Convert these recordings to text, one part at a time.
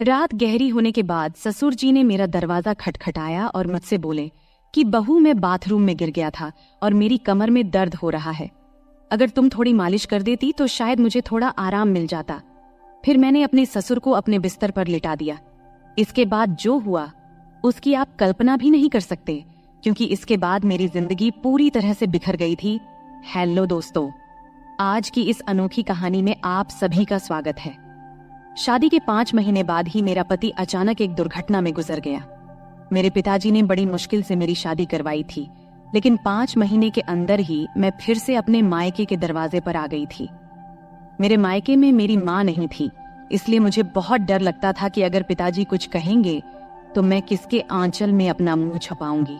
रात गहरी होने के बाद ससुर जी ने मेरा दरवाजा खटखटाया और मुझसे बोले कि बहू, मैं बाथरूम में गिर गया था और मेरी कमर में दर्द हो रहा है। अगर तुम थोड़ी मालिश कर देती तो शायद मुझे थोड़ा आराम मिल जाता। फिर मैंने अपने ससुर को अपने बिस्तर पर लिटा दिया। इसके बाद जो हुआ उसकी आप कल्पना भी नहीं कर सकते, क्योंकि इसके बाद मेरी जिंदगी पूरी तरह से बिखर गई थी। हेलो दोस्तों, आज की इस अनोखी कहानी में आप सभी का स्वागत है। शादी के 5 महीने बाद ही मेरा पति अचानक एक दुर्घटना में गुजर गया। मेरे पिताजी ने बड़ी मुश्किल से मेरी शादी करवाई थी, लेकिन 5 महीने के अंदर ही मैं फिर से अपने मायके के दरवाजे पर आ गई थी। मेरे मायके में मेरी माँ नहीं थी, इसलिए मुझे बहुत डर लगता था कि अगर पिताजी कुछ कहेंगे तो मैं किसके आंचल में अपना मुंह छुपाऊंगी।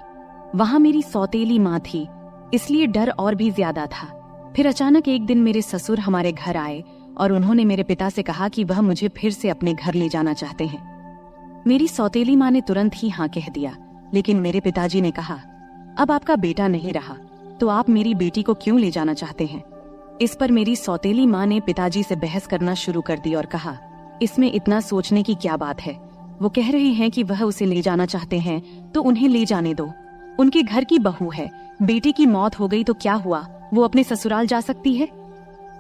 वहां मेरी सौतेली माँ थी, इसलिए डर और भी ज्यादा था। फिर अचानक एक दिन मेरे ससुर हमारे घर आए और उन्होंने मेरे पिता से कहा कि वह मुझे फिर से अपने घर ले जाना चाहते हैं। मेरी सौतेली माँ ने तुरंत ही हाँ कह दिया, लेकिन मेरे पिताजी ने कहा, अब आपका बेटा नहीं रहा तो आप मेरी बेटी को क्यों ले जाना चाहते हैं। इस पर मेरी सौतेली माँ ने पिताजी से बहस करना शुरू कर दी और कहा, इसमें इतना सोचने की क्या बात है। वो कह रहे हैं कि वह उसे ले जाना चाहते हैं तो उन्हें ले जाने दो। उनके घर की बहू है, बेटी की मौत हो गई तो क्या हुआ, वो अपने ससुराल जा सकती है।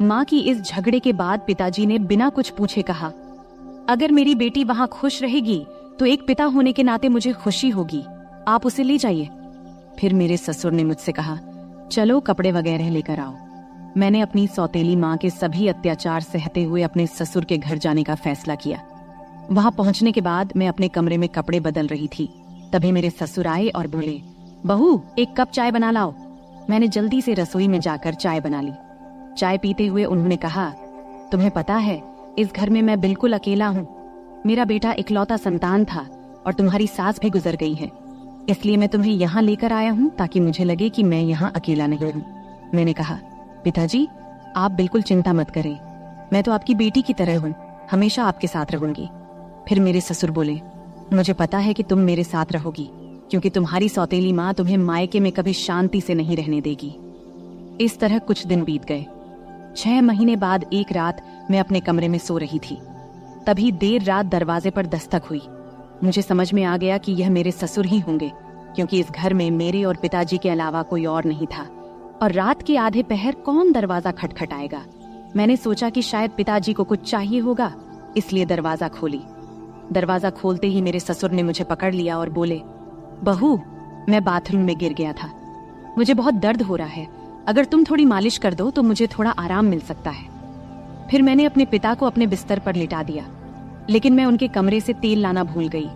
माँ की इस झगड़े के बाद पिताजी ने बिना कुछ पूछे कहा, अगर मेरी बेटी वहाँ खुश रहेगी तो एक पिता होने के नाते मुझे खुशी होगी, आप उसे ले जाइए। फिर मेरे ससुर ने मुझसे कहा, चलो कपड़े वगैरह लेकर आओ। मैंने अपनी सौतेली माँ के सभी अत्याचार सहते हुए अपने ससुर के घर जाने का फैसला किया। वहां पहुंचने के बाद मैं अपने कमरे में कपड़े बदल रही थी, तभी मेरे ससुर आए और बोले, बहू, एक कप चाय बना लाओ। मैंने जल्दी से रसोई में जाकर चाय बना ली। चाय पीते हुए उन्होंने कहा, तुम्हें पता है इस घर में मैं बिल्कुल अकेला हूँ। मेरा बेटा इकलौता संतान था और तुम्हारी सास भी गुजर गई है, इसलिए मैं तुम्हें यहाँ लेकर आया हूँ ताकि मुझे लगे कि मैं यहाँ अकेला नहीं हूँ। मैंने कहा, पिताजी आप बिल्कुल चिंता मत करें, मैं तो आपकी बेटी की तरह हूँ, हमेशा आपके साथ रहूंगी। फिर मेरे ससुर बोले, मुझे पता है कि तुम मेरे साथ रहोगी, क्योंकि तुम्हारी सौतेली माँ तुम्हें मायके में कभी शांति से नहीं रहने देगी। इस तरह कुछ दिन बीत गए। 6 महीने बाद एक रात मैं अपने कमरे में सो रही थी, तभी देर रात दरवाजे पर दस्तक हुई। मुझे समझ में आ गया कि यह मेरे ससुर ही होंगे, क्योंकि इस घर में मेरे और पिताजी के अलावा कोई और नहीं था। और रात के आधे पहर कौन दरवाजा खटखटाएगा। मैंने सोचा कि शायद पिताजी को कुछ चाहिए होगा, इसलिए दरवाजा खोली। दरवाजा खोलते ही मेरे ससुर ने मुझे पकड़ लिया और बोले, बहू, मैं बाथरूम में गिर गया था, मुझे बहुत दर्द हो रहा है, अगर तुम थोड़ी मालिश कर दो तो मुझे थोड़ा आराम मिल सकता है। फिर मैंने अपने पिता को अपने बिस्तर पर लिटा दिया, लेकिन मैं उनके कमरे से तेल लाना भूल गई।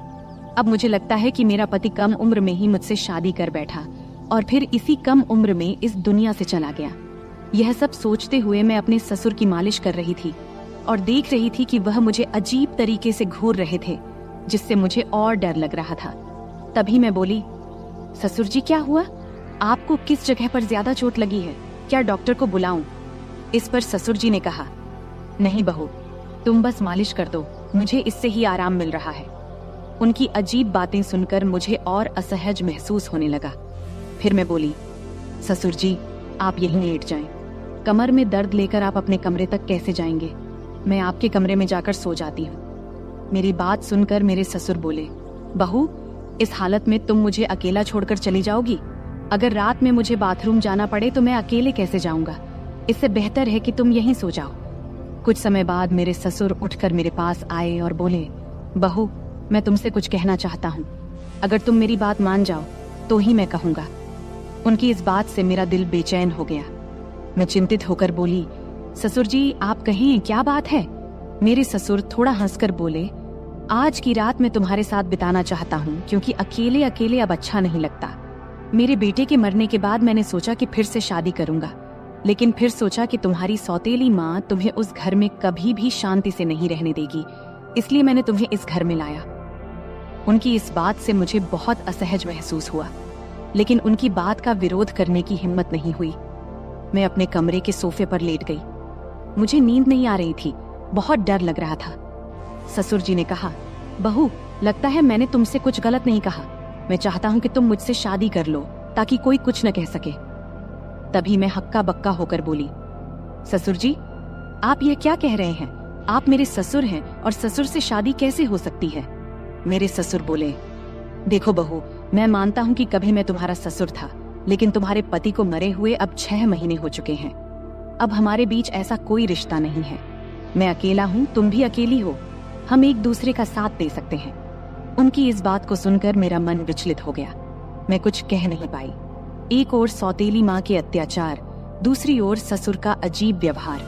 अब मुझे लगता है कि मेरा पति कम उम्र में ही मुझसे शादी कर बैठा और फिर इसी कम उम्र में इस दुनिया से चला गया। यह सब सोचते हुए मैं अपने ससुर की मालिश कर रही थी और देख रही थी कि वह मुझे अजीब तरीके से घूर रहे थे, जिससे मुझे और डर लग रहा था। तभी मैं बोली, ससुर जी क्या हुआ, आपको किस जगह पर ज्यादा चोट लगी है, क्या डॉक्टर को बुलाऊं। इस पर ससुर जी ने कहा, नहीं बहू, तुम बस मालिश कर दो, मुझे इससे ही आराम मिल रहा है। उनकी अजीब बातें सुनकर मुझे और असहज महसूस होने लगा। फिर मैं बोली, ससुर जी आप यहीं लेट जाएं, कमर में दर्द लेकर आप अपने कमरे तक कैसे जाएंगे, मैं आपके कमरे में जाकर सो जाती हूँ। मेरी बात सुनकर मेरे ससुर बोले, बहू, इस हालत में तुम मुझे अकेला छोड़कर चली जाओगी, अगर रात में मुझे बाथरूम जाना पड़े तो मैं अकेले कैसे जाऊंगा, इससे बेहतर है कि तुम यहीं सो जाओ। कुछ समय बाद मेरे ससुर उठकर मेरे पास आए और बोले, बहू, मैं तुमसे कुछ कहना चाहता हूँ, अगर तुम मेरी बात मान जाओ तो ही मैं कहूँगा। उनकी इस बात से मेरा दिल बेचैन हो गया। मैं चिंतित होकर बोली, ससुर जी आप कहें, क्या बात है। मेरे ससुर थोड़ा हंसकर बोले, आज की रात मैं तुम्हारे साथ बिताना चाहता हूँ, क्योंकि अकेले अकेले अब अच्छा नहीं लगता। मेरे बेटे के मरने के बाद मैंने सोचा कि फिर से शादी करूंगा, लेकिन फिर सोचा कि तुम्हारी सौतेली माँ तुम्हें उस घर में कभी भी शांति से नहीं रहने देगी, इसलिए मैंने तुम्हें इस घर में लाया। उनकी इस बात से मुझे बहुत असहज महसूस हुआ, लेकिन उनकी बात का विरोध करने की हिम्मत नहीं हुई। मैं अपने कमरे के सोफे पर लेट गई। मुझे नींद नहीं आ रही थी, बहुत डर लग रहा था। ससुर जी ने कहा, बहू, लगता है मैंने तुमसे कुछ गलत नहीं कहा, मैं चाहता हूं कि तुम मुझसे शादी कर लो ताकि कोई कुछ न कह सके। तभी मैं हक्का बक्का होकर बोली, ससुर जी आप यह क्या कह रहे हैं, आप मेरे ससुर हैं और ससुर से शादी कैसे हो सकती है? मेरे ससुर बोले, देखो बहू, मैं मानता हूँ कि कभी मैं तुम्हारा ससुर था, लेकिन तुम्हारे पति को मरे हुए अब 6 महीने हो चुके हैं। अब हमारे बीच ऐसा कोई रिश्ता नहीं है। मैं अकेला हूँ, तुम भी अकेली हो। हम एक दूसरे का साथ दे सकते हैं। उनकी इस बात को सुनकर मेरा मन विचलित हो गया। मैं कुछ कह नहीं पाई। एक ओर सौतेली माँ के अत्याचार, दूसरी ओर ससुर का अजीब व्यवहार।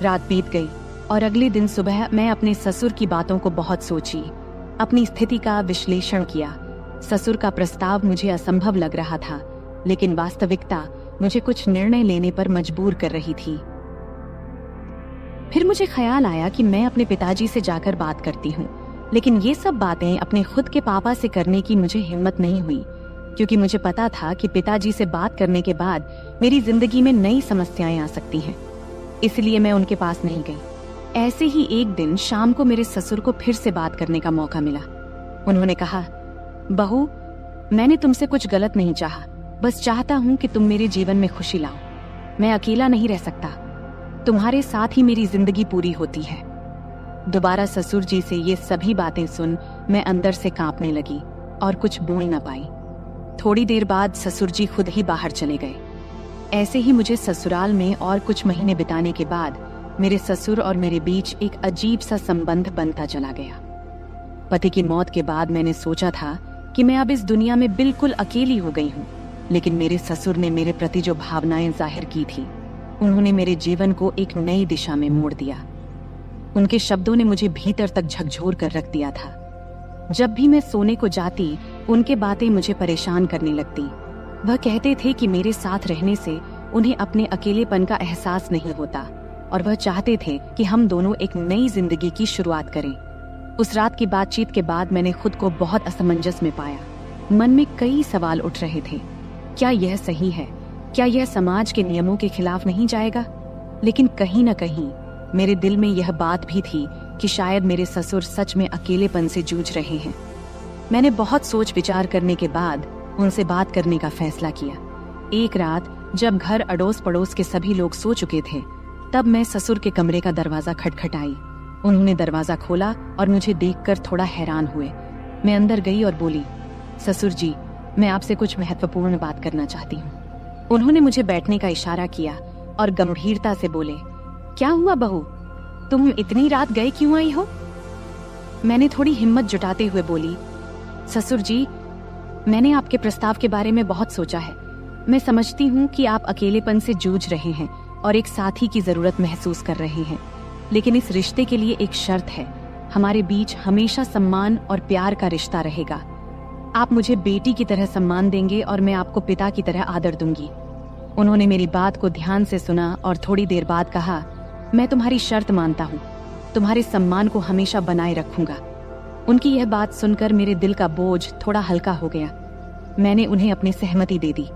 रात बीत गई और अगले दिन सुबह मैं अपने ससुर की बातों को बहुत सोची, अपनी स्थिति का विश्लेषण किया। ससुर का प्रस्ताव मुझे असंभव लग रहा था, लेकिन वास्तविकता मुझे कुछ निर्णय लेने पर मजबूर कर रही थी। फिर मुझे ख्याल आया कि मैं अपने पिताजी से जाकर बात करती हूँ, लेकिन ये सब बातें अपने खुद के पापा से करने की मुझे हिम्मत नहीं हुई, क्योंकि मुझे पता था कि पिताजी से बात करने के बाद मेरी जिंदगी में नई समस्याएं आ सकती हैं। इसलिए मैं उनके पास नहीं गई। ऐसे ही एक दिन शाम को मेरे ससुर को फिर से बात करने का मौका मिला। उन्होंने कहा, बहू, मैंने तुमसे कुछ गलत नहीं चाहा, बस चाहता हूँ कि तुम मेरे जीवन में खुशी लाओ। मैं अकेला नहीं रह सकता, तुम्हारे साथ ही मेरी जिंदगी पूरी होती है। दोबारा ससुर जी से ये सभी बातें सुन मैं अंदर से कांपने लगी और कुछ बोल न पाई। थोड़ी देर बाद ससुर जी खुद ही बाहर चले गए। ऐसे ही मुझे ससुराल में और कुछ महीने बिताने के बाद मेरे ससुर और मेरे बीच एक अजीब सा संबंध बनता चला गया। पति की मौत के बाद मैंने सोचा था कि मैं अब इस दुनिया में बिल्कुल अकेली हो गई हूँ, लेकिन मेरे ससुर ने मेरे प्रति जो भावनाएं जाहिर की थी, उन्होंने मेरे जीवन को एक नई दिशा में मोड़ दिया। उनके शब्दों ने मुझे भीतर तक झकझोर कर रख दिया था। जब भी मैं सोने को जाती, उनके बातें मुझे परेशान करने लगती। वह कहते थे कि मेरे साथ रहने से उन्हें अपने अकेलेपन का एहसास नहीं होता और वह चाहते थे कि हम दोनों एक नई जिंदगी की शुरुआत करें। उस रात की बातचीत के बाद मैंने खुद को बहुत असमंजस में पाया। मन में कई सवाल उठ रहे थे। क्या यह सही है? क्या यह समाज के नियमों के खिलाफ नहीं जाएगा? लेकिन कहीं न कहीं मेरे दिल में यह बात भी थी कि शायद मेरे ससुर सच में अकेलेपन से जूझ रहे हैं। मैंने बहुत सोच विचार करने के बाद उनसे बात करने का फैसला किया। एक रात जब घर अड़ोस पड़ोस के सभी लोग सो चुके थे, तब मैं ससुर के कमरे का दरवाजा खटखटाई। उन्होंने दरवाजा खोला और मुझे देखकर थोड़ा हैरान हुए। मैं अंदर गई और बोली, ससुर जी, मैं आपसे कुछ महत्वपूर्ण बात करना चाहती हूँ। उन्होंने मुझे बैठने का इशारा किया और गंभीरता से बोले, क्या हुआ बहू, तुम इतनी रात गए क्यों आई हो? मैंने थोड़ी हिम्मत जुटाते हुए बोली, ससुर जी, मैंने आपके प्रस्ताव के बारे में बहुत सोचा है। मैं समझती हूँ कि आप अकेलेपन से जूझ रहे हैं और एक साथी की जरूरत महसूस कर रहे हैं, लेकिन इस रिश्ते के लिए एक शर्त है। हमारे बीच हमेशा सम्मान और प्यार का रिश्ता रहेगा। आप मुझे बेटी की तरह सम्मान देंगे और मैं आपको पिता की तरह आदर दूंगी। उन्होंने मेरी बात को ध्यान से सुना और थोड़ी देर बाद कहा, मैं तुम्हारी शर्त मानता हूँ, तुम्हारे सम्मान को हमेशा बनाए रखूंगा। उनकी यह बात सुनकर मेरे दिल का बोझ थोड़ा हल्का हो गया। मैंने उन्हें अपनी सहमति दे दी।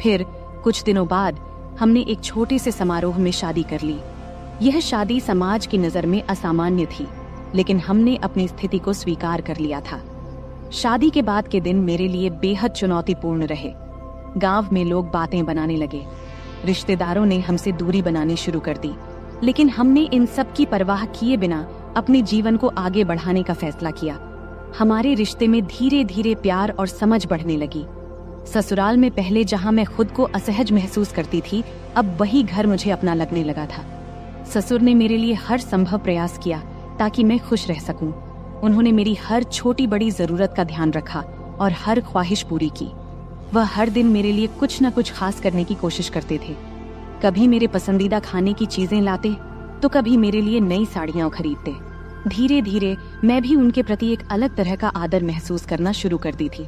फिर कुछ दिनों बाद हमने एक छोटे से समारोह में शादी कर ली। यह शादी समाज की नजर में असामान्य थी, लेकिन हमने अपनी स्थिति को स्वीकार कर लिया था। शादी के बाद के दिन मेरे लिए बेहद चुनौतीपूर्ण रहे। गांव में लोग बातें बनाने लगे, रिश्तेदारों ने हमसे दूरी बनानी शुरू कर दी, लेकिन हमने इन सब की परवाह किए बिना अपने जीवन को आगे बढ़ाने का फैसला किया। हमारे रिश्ते में धीरे धीरे प्यार और समझ बढ़ने लगी। ससुराल में पहले जहां मैं खुद को असहज महसूस करती थी, अब वही घर मुझे अपना लगने लगा था। ससुर ने मेरे लिए हर संभव प्रयास किया ताकि मैं खुश रह सकूं। उन्होंने मेरी हर छोटी बड़ी जरूरत का ध्यान रखा और हर ख्वाहिश पूरी की। वह हर दिन मेरे लिए कुछ न कुछ खास करने की कोशिश करते थे। कभी मेरे पसंदीदा खाने की चीजें लाते, तो कभी मेरे लिए नई साड़ियां खरीदते। धीरे धीरे मैं भी उनके प्रति एक अलग तरह का आदर महसूस करना शुरू कर दी थी।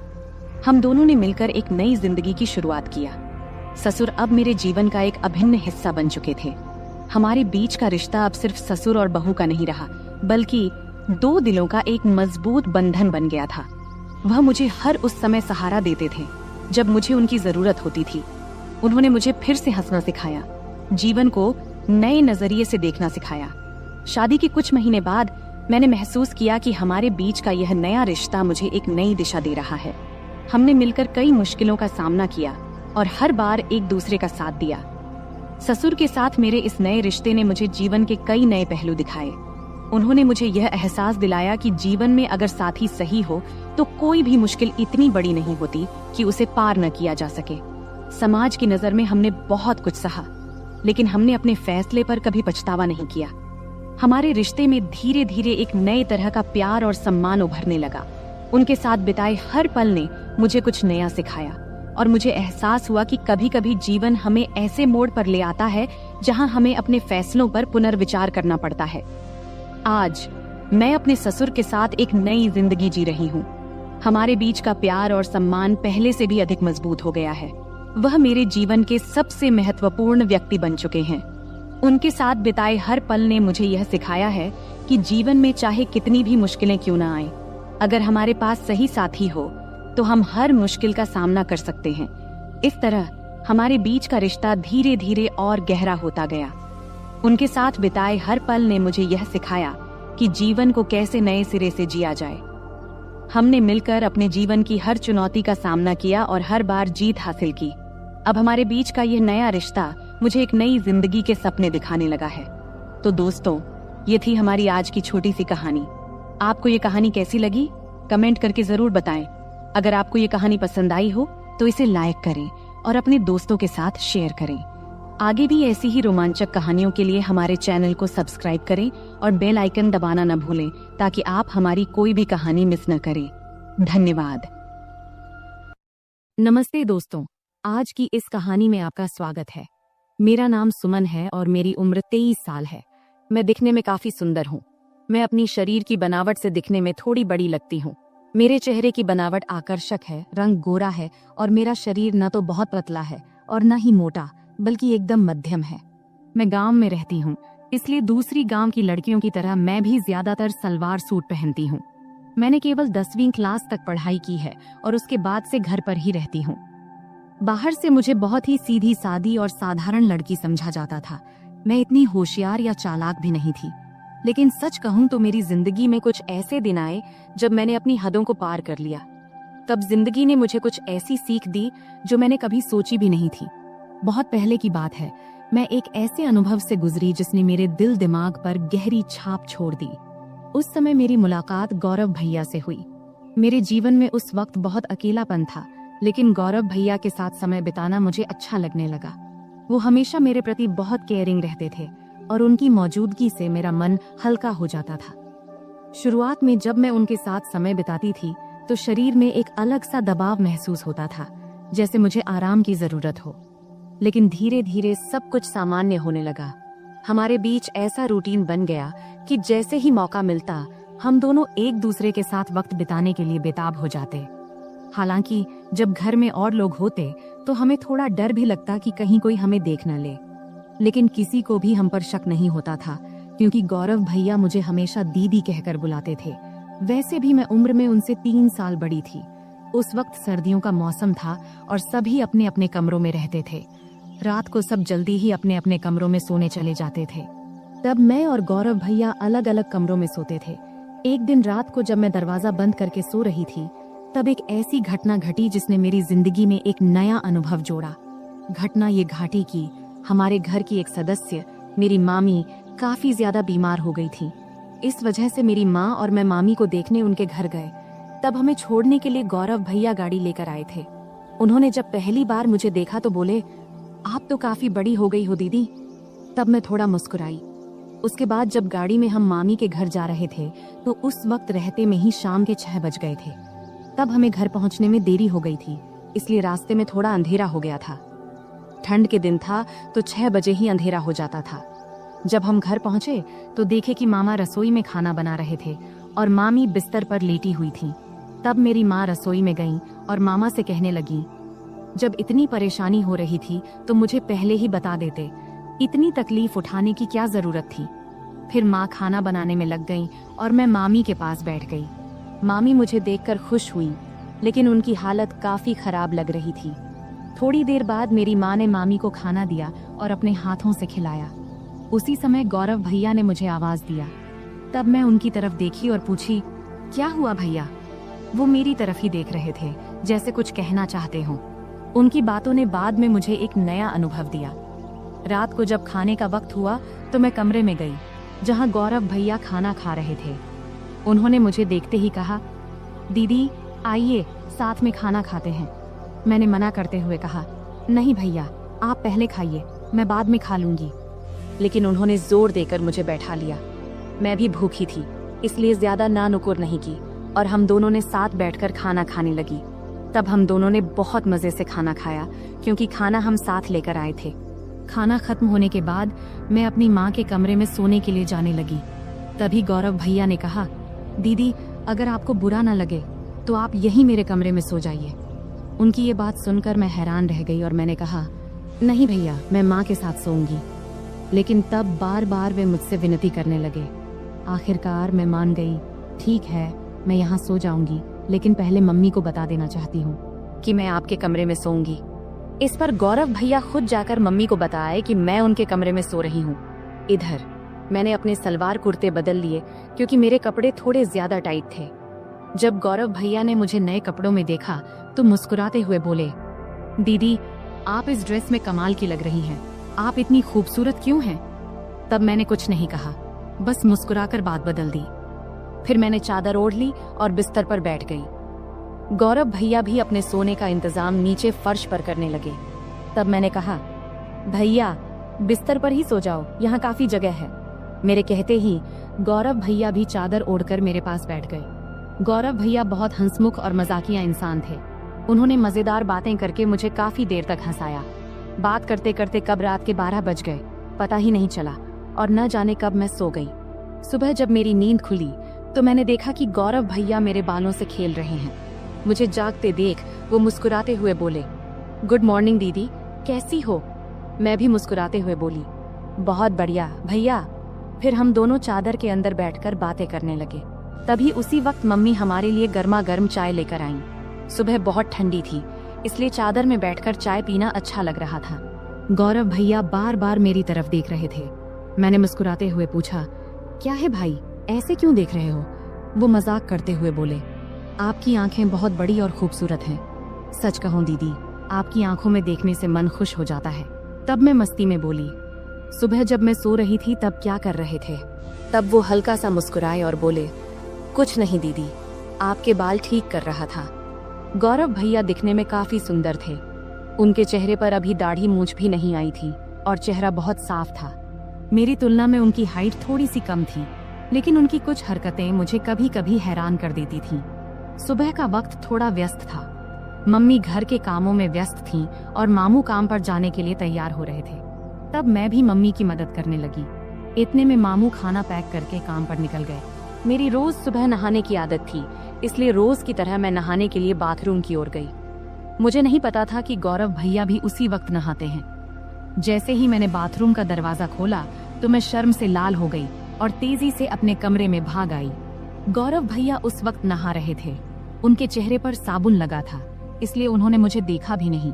हम दोनों ने मिलकर एक नई जिंदगी की शुरुआत किया। ससुर अब मेरे जीवन का एक अभिन्न हिस्सा बन चुके थे। हमारे बीच का रिश्ता अब सिर्फ ससुर और बहू का नहीं रहा, बल्कि दो दिलों का एक मजबूत बंधन बन गया था। वह मुझे हर उस समय सहारा देते थे जब मुझे उनकी जरूरत होती थी। उन्होंने मुझे फिर से हंसना सिखाया, जीवन को नए नजरिए से देखना सिखाया। शादी के कुछ महीने बाद मैंने महसूस किया कि हमारे बीच का यह नया रिश्ता मुझे एक नई दिशा दे रहा है। हमने मिलकर कई मुश्किलों का सामना किया और हर बार एक दूसरे का साथ दिया। ससुर के साथ मेरे इस नए रिश्ते ने मुझे जीवन के कई नए पहलू दिखाए। उन्होंने मुझे यह एहसास दिलाया कि जीवन में अगर साथी सही हो तो कोई भी मुश्किल इतनी बड़ी नहीं होती कि उसे पार न किया जा सके। समाज की नजर में हमने बहुत कुछ सहा, लेकिन हमने अपने फैसले पर कभी पछतावा नहीं किया। हमारे रिश्ते में धीरे धीरे एक नए तरह का प्यार और सम्मान उभरने लगा। उनके साथ बिताए हर पल ने मुझे कुछ नया सिखाया और मुझे एहसास हुआ कि कभी कभी जीवन हमें ऐसे मोड़ पर ले आता है जहां हमें अपने फैसलों पर पुनर्विचार करना पड़ता है। आज मैं अपने ससुर के साथ एक नई जिंदगी जी रही हूँ। हमारे बीच का प्यार और सम्मान पहले से भी अधिक मजबूत हो गया है। वह मेरे जीवन के सबसे महत्वपूर्ण व्यक्ति बन चुके हैं। उनके साथ बिताए हर पल ने मुझे यह सिखाया है कि जीवन में चाहे कितनी भी मुश्किलें क्यों ना आए, अगर हमारे पास सही साथी हो तो हम हर मुश्किल का सामना कर सकते हैं। इस तरह हमारे बीच का रिश्ता धीरे धीरे और गहरा होता गया। उनके साथ बिताए हर पल ने मुझे यह सिखाया कि जीवन को कैसे नए सिरे से जिया जाए। हमने मिलकर अपने जीवन की हर चुनौती का सामना किया और हर बार जीत हासिल की। अब हमारे बीच का यह नया रिश्ता मुझे एक नई जिंदगी के सपने दिखाने लगा है। तो दोस्तों, ये थी हमारी आज की छोटी सी कहानी। आपको ये कहानी कैसी लगी? कमेंट करके जरूर बताएं। अगर आपको ये कहानी पसंद आई हो तो इसे लाइक करें और अपने दोस्तों के साथ शेयर करें। आगे भी ऐसी ही रोमांचक कहानियों के लिए हमारे चैनल को सब्सक्राइब करें और बेल आइकन दबाना न भूलें ताकि आप हमारी कोई भी कहानी मिस न करें। धन्यवाद। नमस्ते दोस्तों, आज की इस कहानी में आपका स्वागत है। मेरा नाम सुमन है और मेरी उम्र 23 साल है। मैं दिखने में काफी सुंदर हूँ। मैं अपनी शरीर की बनावट से दिखने में थोड़ी बड़ी लगती हूँ। मेरे चेहरे की बनावट आकर्षक है, रंग गोरा है और मेरा शरीर न तो बहुत पतला है और न ही मोटा, बल्कि एकदम मध्यम है। मैं गांव में रहती हूँ, इसलिए दूसरी गांव की लड़कियों की तरह मैं भी ज्यादातर सलवार सूट पहनती हूँ। मैंने केवल 10वीं क्लास तक पढ़ाई की है और उसके बाद से घर पर ही रहती हूँ। बाहर से मुझे बहुत ही सीधी सादी और साधारण लड़की समझा जाता था। मैं इतनी होशियार या चालाक भी नहीं थी। लेकिन सच कहूं तो मेरी जिंदगी में कुछ ऐसे दिन आए जब मैंने अपनी हदों को पार कर लिया। तब जिंदगी ने मुझे कुछ ऐसी सीख दी जो मैंने कभी सोची भी नहीं थी। बहुत पहले की बात है, मैं एक ऐसे अनुभव से गुजरी जिसने मेरे दिल दिमाग पर गहरी छाप छोड़ दी। उस समय मेरी मुलाकात गौरव भैया से हुई। मेरे जीवन में उस वक्त बहुत अकेलापन था, लेकिन गौरव भैया के साथ समय बिताना मुझे अच्छा लगने लगा। वो हमेशा मेरे प्रति बहुत केयरिंग रहते थे और उनकी मौजूदगी से मेरा मन हल्का हो जाता था। शुरुआत में जब मैं उनके साथ समय बिताती थी तो शरीर में एक अलग सा दबाव महसूस होता था, जैसे मुझे आराम की जरूरत हो। लेकिन धीरे धीरे सब कुछ सामान्य होने लगा। हमारे बीच ऐसा रूटीन बन गया कि जैसे ही मौका मिलता हम दोनों एक दूसरे के साथ वक्त बिताने के लिए बेताब हो जाते। हालांकि जब घर में और लोग होते तो हमें थोड़ा डर भी लगता कि कहीं कोई हमें देख न ले। लेकिन किसी को भी हम पर शक नहीं होता था, क्योंकि गौरव भैया मुझे हमेशा दीदी कहकर बुलाते थे। वैसे भी मैं उम्र में उनसे 3 साल बड़ी थी। उस वक्त सर्दियों का मौसम था और सभी अपने अपने कमरों में रहते थे। रात को सब जल्दी ही अपने अपने कमरों में सोने चले जाते थे। तब मैं और गौरव भैया अलग अलग कमरों में सोते थे। एक दिन रात को जब मैं दरवाजा बंद करके सो रही थी, तब एक ऐसी घटना घटी जिसने मेरी जिंदगी में एक नया अनुभव जोड़ा। घटना ये घाटी की, हमारे घर की एक सदस्य, मेरी मामी, काफी ज्यादा बीमार हो गई थी। इस वजह से मेरी माँ और मैं मामी को देखने उनके घर गए। तब हमें छोड़ने के लिए गौरव भैया गाड़ी लेकर आए थे। उन्होंने जब पहली बार मुझे देखा तो बोले, आप तो काफी बड़ी हो गई हो दीदी। तब मैं थोड़ा मुस्कुराई। उसके बाद जब गाड़ी में हम मामी के घर जा रहे थे तो उस वक्त रहते में ही शाम के 6 बज गए थे। तब हमें घर पहुंचने में देरी हो गई थी, इसलिए रास्ते में थोड़ा अंधेरा हो गया था। ठंड के दिन था तो 6 बजे ही अंधेरा हो जाता था। जब हम घर पहुंचे तो देखे कि मामा रसोई में खाना बना रहे थे और मामी बिस्तर पर लेटी हुई थी। तब मेरी माँ रसोई में गई और मामा से कहने लगी, जब इतनी परेशानी हो रही थी तो मुझे पहले ही बता देते, इतनी तकलीफ उठाने की क्या जरूरत थी। फिर माँ खाना बनाने में लग गई और मैं मामी के पास बैठ गई। मामी मुझे देखकर खुश हुई, लेकिन उनकी हालत काफी खराब लग रही थी। थोड़ी देर बाद मेरी माँ ने मामी को खाना दिया और अपने हाथों से खिलाया। उसी समय गौरव भैया ने मुझे आवाज दिया। तब मैं उनकी तरफ देखी और पूछी, क्या हुआ भैया? वो मेरी तरफ ही देख रहे थे, जैसे कुछ कहना चाहते हों। उनकी बातों ने बाद में मुझे एक नया अनुभव दिया। रात को जब खाने का वक्त हुआ तो मैं कमरे में गई। जहां गौरव भैया खाना खा रहे थे। उन्होंने मुझे देखते ही कहा, दीदी आइए साथ में खाना खाते हैं। मैंने मना करते हुए कहा, नहीं भैया आप पहले खाइए, मैं बाद में खा लूंगी। लेकिन उन्होंने जोर देकर मुझे बैठा लिया। मैं भी भूखी थी, इसलिए ज्यादा ना नुकुर नहीं की और हम दोनों ने साथ बैठकर खाना खाने लगी। तब हम दोनों ने बहुत मजे से खाना खाया, क्योंकि खाना हम साथ लेकर आए थे। खाना खत्म होने के बाद मैं अपनी माँ के कमरे में सोने के लिए जाने लगी। तभी गौरव भैया ने कहा, दीदी अगर आपको बुरा ना लगे तो आप यहीं मेरे कमरे में सो जाइए। उनकी ये बात सुनकर मैं हैरान रह गई और मैंने कहा, नहीं भैया मैं माँ के साथ सोऊंगी। लेकिन तब बार बार वे मुझसे विनती करने लगे। आखिरकार मैं मान गई। ठीक है मैं यहाँ सो जाऊंगी, लेकिन पहले मम्मी को बता देना चाहती हूँ कि मैं आपके कमरे में सोऊंगी। इस पर गौरव भैया खुद जाकर मम्मी को बताए कि मैं उनके कमरे में सो रही हूँ। इधर मैंने अपने सलवार कुर्ते बदल लिए, क्योंकि मेरे कपड़े थोड़े ज्यादा टाइट थे। जब गौरव भैया ने मुझे नए कपड़ों में देखा तो मुस्कुराते हुए बोले, दीदी आप इस ड्रेस में कमाल की लग रही हैं, आप इतनी खूबसूरत क्यों हैं? तब मैंने कुछ नहीं कहा, बस मुस्कुराकर बात बदल दी। फिर मैंने चादर ओढ़ ली और बिस्तर पर बैठ गई। गौरव भैया भी अपने सोने का इंतजाम नीचे फर्श पर करने लगे। तब मैंने कहा, भैया बिस्तर पर ही सो जाओ, यहाँ काफी जगह है। मेरे कहते ही गौरव भैया भी चादर ओढ़कर मेरे पास बैठ गए। गौरव भैया बहुत हंसमुख और मजाकिया इंसान थे। उन्होंने मजेदार बातें करके मुझे काफी देर तक हंसाया। बात करते करते कब रात के 12 बज गए पता ही नहीं चला और न जाने कब मैं सो गई। सुबह जब मेरी नींद खुली तो मैंने देखा कि गौरव भैया मेरे बालों से खेल रहे हैं। मुझे जागते देख वो मुस्कुराते हुए बोले, गुड मॉर्निंग दीदी, कैसी हो? मैं भी मुस्कुराते हुए बोली, बहुत बढ़िया भैया। फिर हम दोनों चादर के अंदर बैठकर बातें करने लगे। तभी उसी वक्त मम्मी हमारे लिए गर्मा गर्म चाय लेकर आईं। सुबह बहुत ठंडी थी, इसलिए चादर में बैठकर चाय पीना अच्छा लग रहा था। गौरव भैया बार बार मेरी तरफ देख रहे थे। मैंने मुस्कुराते हुए पूछा, क्या है भाई, ऐसे क्यों देख रहे हो? वो मजाक करते हुए बोले, आपकी आंखें बहुत बड़ी और खूबसूरत हैं। सच कहूं दीदी, आपकी आंखों में देखने से मन खुश हो जाता है। तब मैं मस्ती में बोली, सुबह जब मैं सो रही थी तब क्या कर रहे थे? तब वो हल्का सा मुस्कुराए और बोले, कुछ नहीं दीदी, आपके बाल ठीक कर रहा था। गौरव भैया दिखने में काफी सुंदर थे। उनके चेहरे पर अभी दाढ़ी मूंछ भी नहीं आई थी और चेहरा बहुत साफ था। मेरी तुलना में उनकी हाइट थोड़ी सी कम थी, लेकिन उनकी कुछ हरकतें मुझे कभी कभी हैरान कर देती थीं। सुबह का वक्त थोड़ा व्यस्त था। मम्मी घर के कामों में व्यस्त थीं और मामू काम पर जाने के लिए तैयार हो रहे थे। तब मैं भी मम्मी की मदद करने लगी। इतने में मामू खाना पैक करके काम पर निकल गए। मेरी रोज सुबह नहाने की आदत थी, इसलिए रोज की तरह मैं नहाने के लिए बाथरूम की ओर गई। मुझे नहीं पता था कि गौरव भैया भी उसी वक्त नहाते हैं। जैसे ही मैंने बाथरूम का दरवाजा खोला तो मैं शर्म से लाल हो गई और तेजी से अपने कमरे में भाग आई। गौरव भैया उस वक्त नहा रहे थे। उनके चेहरे पर साबुन लगा था, इसलिए उन्होंने मुझे देखा भी नहीं।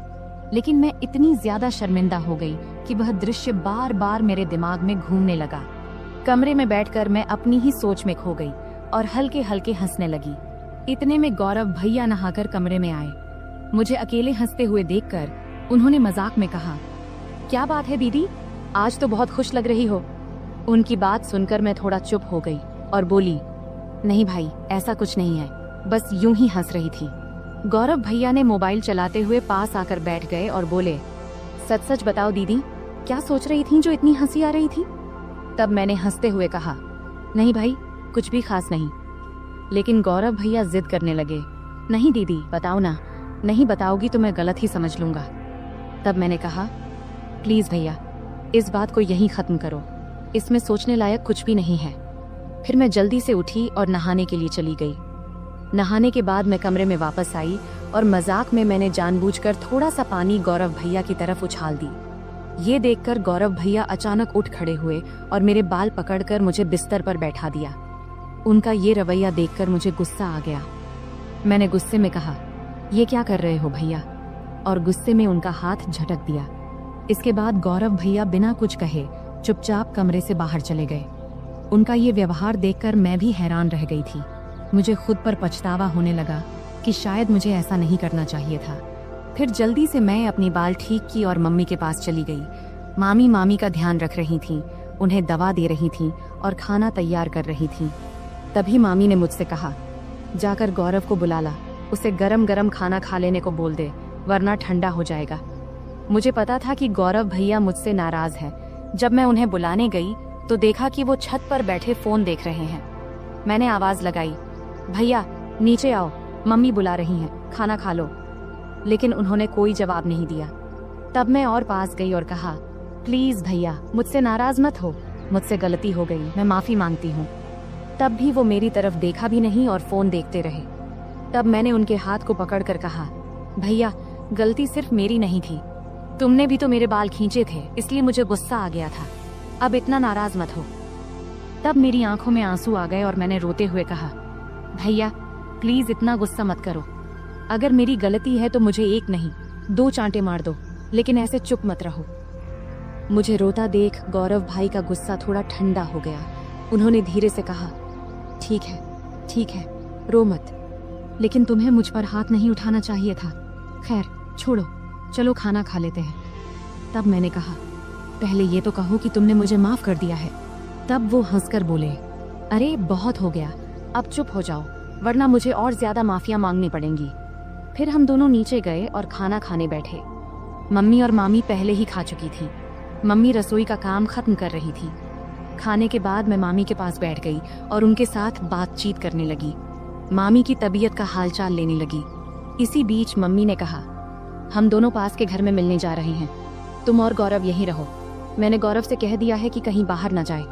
लेकिन मैं इतनी ज्यादा शर्मिंदा हो गई कि वह दृश्य बार बार मेरे दिमाग में घूमने लगा। कमरे में बैठकर मैं अपनी ही सोच में खो गई और हल्के हल्के हंसने लगी। इतने में गौरव भैया नहाकर कमरे में आए। मुझे अकेले हंसते हुए देखकर उन्होंने मजाक में कहा, क्या बात है दीदी, आज तो बहुत खुश लग रही हो। उनकी बात सुनकर मैं थोड़ा चुप हो गई और बोली, नहीं भाई, ऐसा कुछ नहीं है, बस यूं ही हंस रही थी। गौरव भैया ने मोबाइल चलाते हुए पास आकर बैठ गए और बोले, सच सच बताओ दीदी, क्या सोच रही थी जो इतनी हंसी आ रही थी? तब मैंने हंसते हुए कहा, नहीं भाई, कुछ भी खास नहीं। लेकिन गौरव भैया जिद करने लगे, नहीं दीदी बताओ ना, नहीं बताओगी तो मैं गलत ही समझ लूंगा। तब मैंने कहा, प्लीज भैया, इस बात को यहीं खत्म करो, इसमें सोचने लायक कुछ भी नहीं है। फिर मैं जल्दी से उठी और नहाने के लिए चली गई। नहाने के बाद मैं कमरे में वापस आई और मजाक में मैंने जानबूझकर थोड़ा सा पानी गौरव भैया की तरफ उछाल दी। ये देखकर गौरव भैया अचानक उठ खड़े हुए और मेरे बाल पकड़कर मुझे बिस्तर पर बैठा दिया। उनका ये रवैया देखकर मुझे गुस्सा आ गया। मैंने गुस्से में कहा, ये क्या कर रहे हो भैया? और गुस्से में उनका हाथ झटक दिया। इसके बाद गौरव भैया बिना कुछ कहे चुपचाप कमरे से बाहर चले गए। उनका ये व्यवहार देखकर मैं भी हैरान रह गई थी। मुझे खुद पर पछतावा होने लगा कि शायद मुझे ऐसा नहीं करना चाहिए था। फिर जल्दी से मैं अपनी बाल ठीक की और मम्मी के पास चली गई। मामी का ध्यान रख रही थीं उन्हें दवा दे रही थीं और खाना तैयार कर रही थीं। तभी मामी ने मुझसे कहा, जाकर गौरव को बुला ला, उसे गरम गरम खाना खा लेने को बोल दे, वरना ठंडा हो जाएगा। मुझे पता था कि गौरव भैया मुझसे नाराज है। जब मैं उन्हें बुलाने गई तो देखा कि वो छत पर बैठे फोन देख रहे हैं। मैंने आवाज लगाई, भैया नीचे आओ, मम्मी बुला रही हैं, खाना खा लो। लेकिन उन्होंने कोई जवाब नहीं दिया। तब मैं और पास गई और कहा, प्लीज भैया मुझसे नाराज मत हो, मुझसे गलती हो गई, मैं माफी मांगती हूँ। तब भी वो मेरी तरफ देखा भी नहीं और फोन देखते रहे। तब मैंने उनके हाथ को पकड़कर कहा, भैया गलती सिर्फ मेरी नहीं थी, तुमने भी तो मेरे बाल खींचे थे, इसलिए मुझे गुस्सा आ गया था, अब इतना नाराज मत हो। तब मेरी आंखों में आंसू आ गए और मैंने रोते हुए कहा, भैया प्लीज इतना गुस्सा मत करो, अगर मेरी गलती है तो मुझे एक नहीं 2 चांटे मार दो, लेकिन ऐसे चुप मत रहो। मुझे रोता देख गौरव भाई का गुस्सा थोड़ा ठंडा हो गया। उन्होंने धीरे से कहा, ठीक है, रो मत, लेकिन तुम्हें मुझ पर हाथ नहीं उठाना चाहिए था। खैर छोड़ो, चलो खाना खा लेते हैं। तब मैंने कहा, पहले ये तो कहो कि तुमने मुझे माफ कर दिया है। तब वो हंसकर बोले, अरे बहुत हो गया, अब चुप हो जाओ, वरना मुझे और ज्यादा माफिया मांगनी पड़ेंगी। फिर हम दोनों नीचे गए और खाना खाने बैठे। मम्मी और मामी पहले ही खा चुकी थी। मम्मी रसोई का काम खत्म कर रही थी। खाने के बाद मैं मामी के पास बैठ गई और उनके साथ बातचीत करने लगी। मामी की तबीयत का हालचाल लेने लगी। इसी बीच मम्मी ने कहा, हम दोनों पास के घर में मिलने जा रहे हैं, तुम और गौरव यहीं रहो। मैंने गौरव से कह दिया है कि कहीं बाहर न जाए,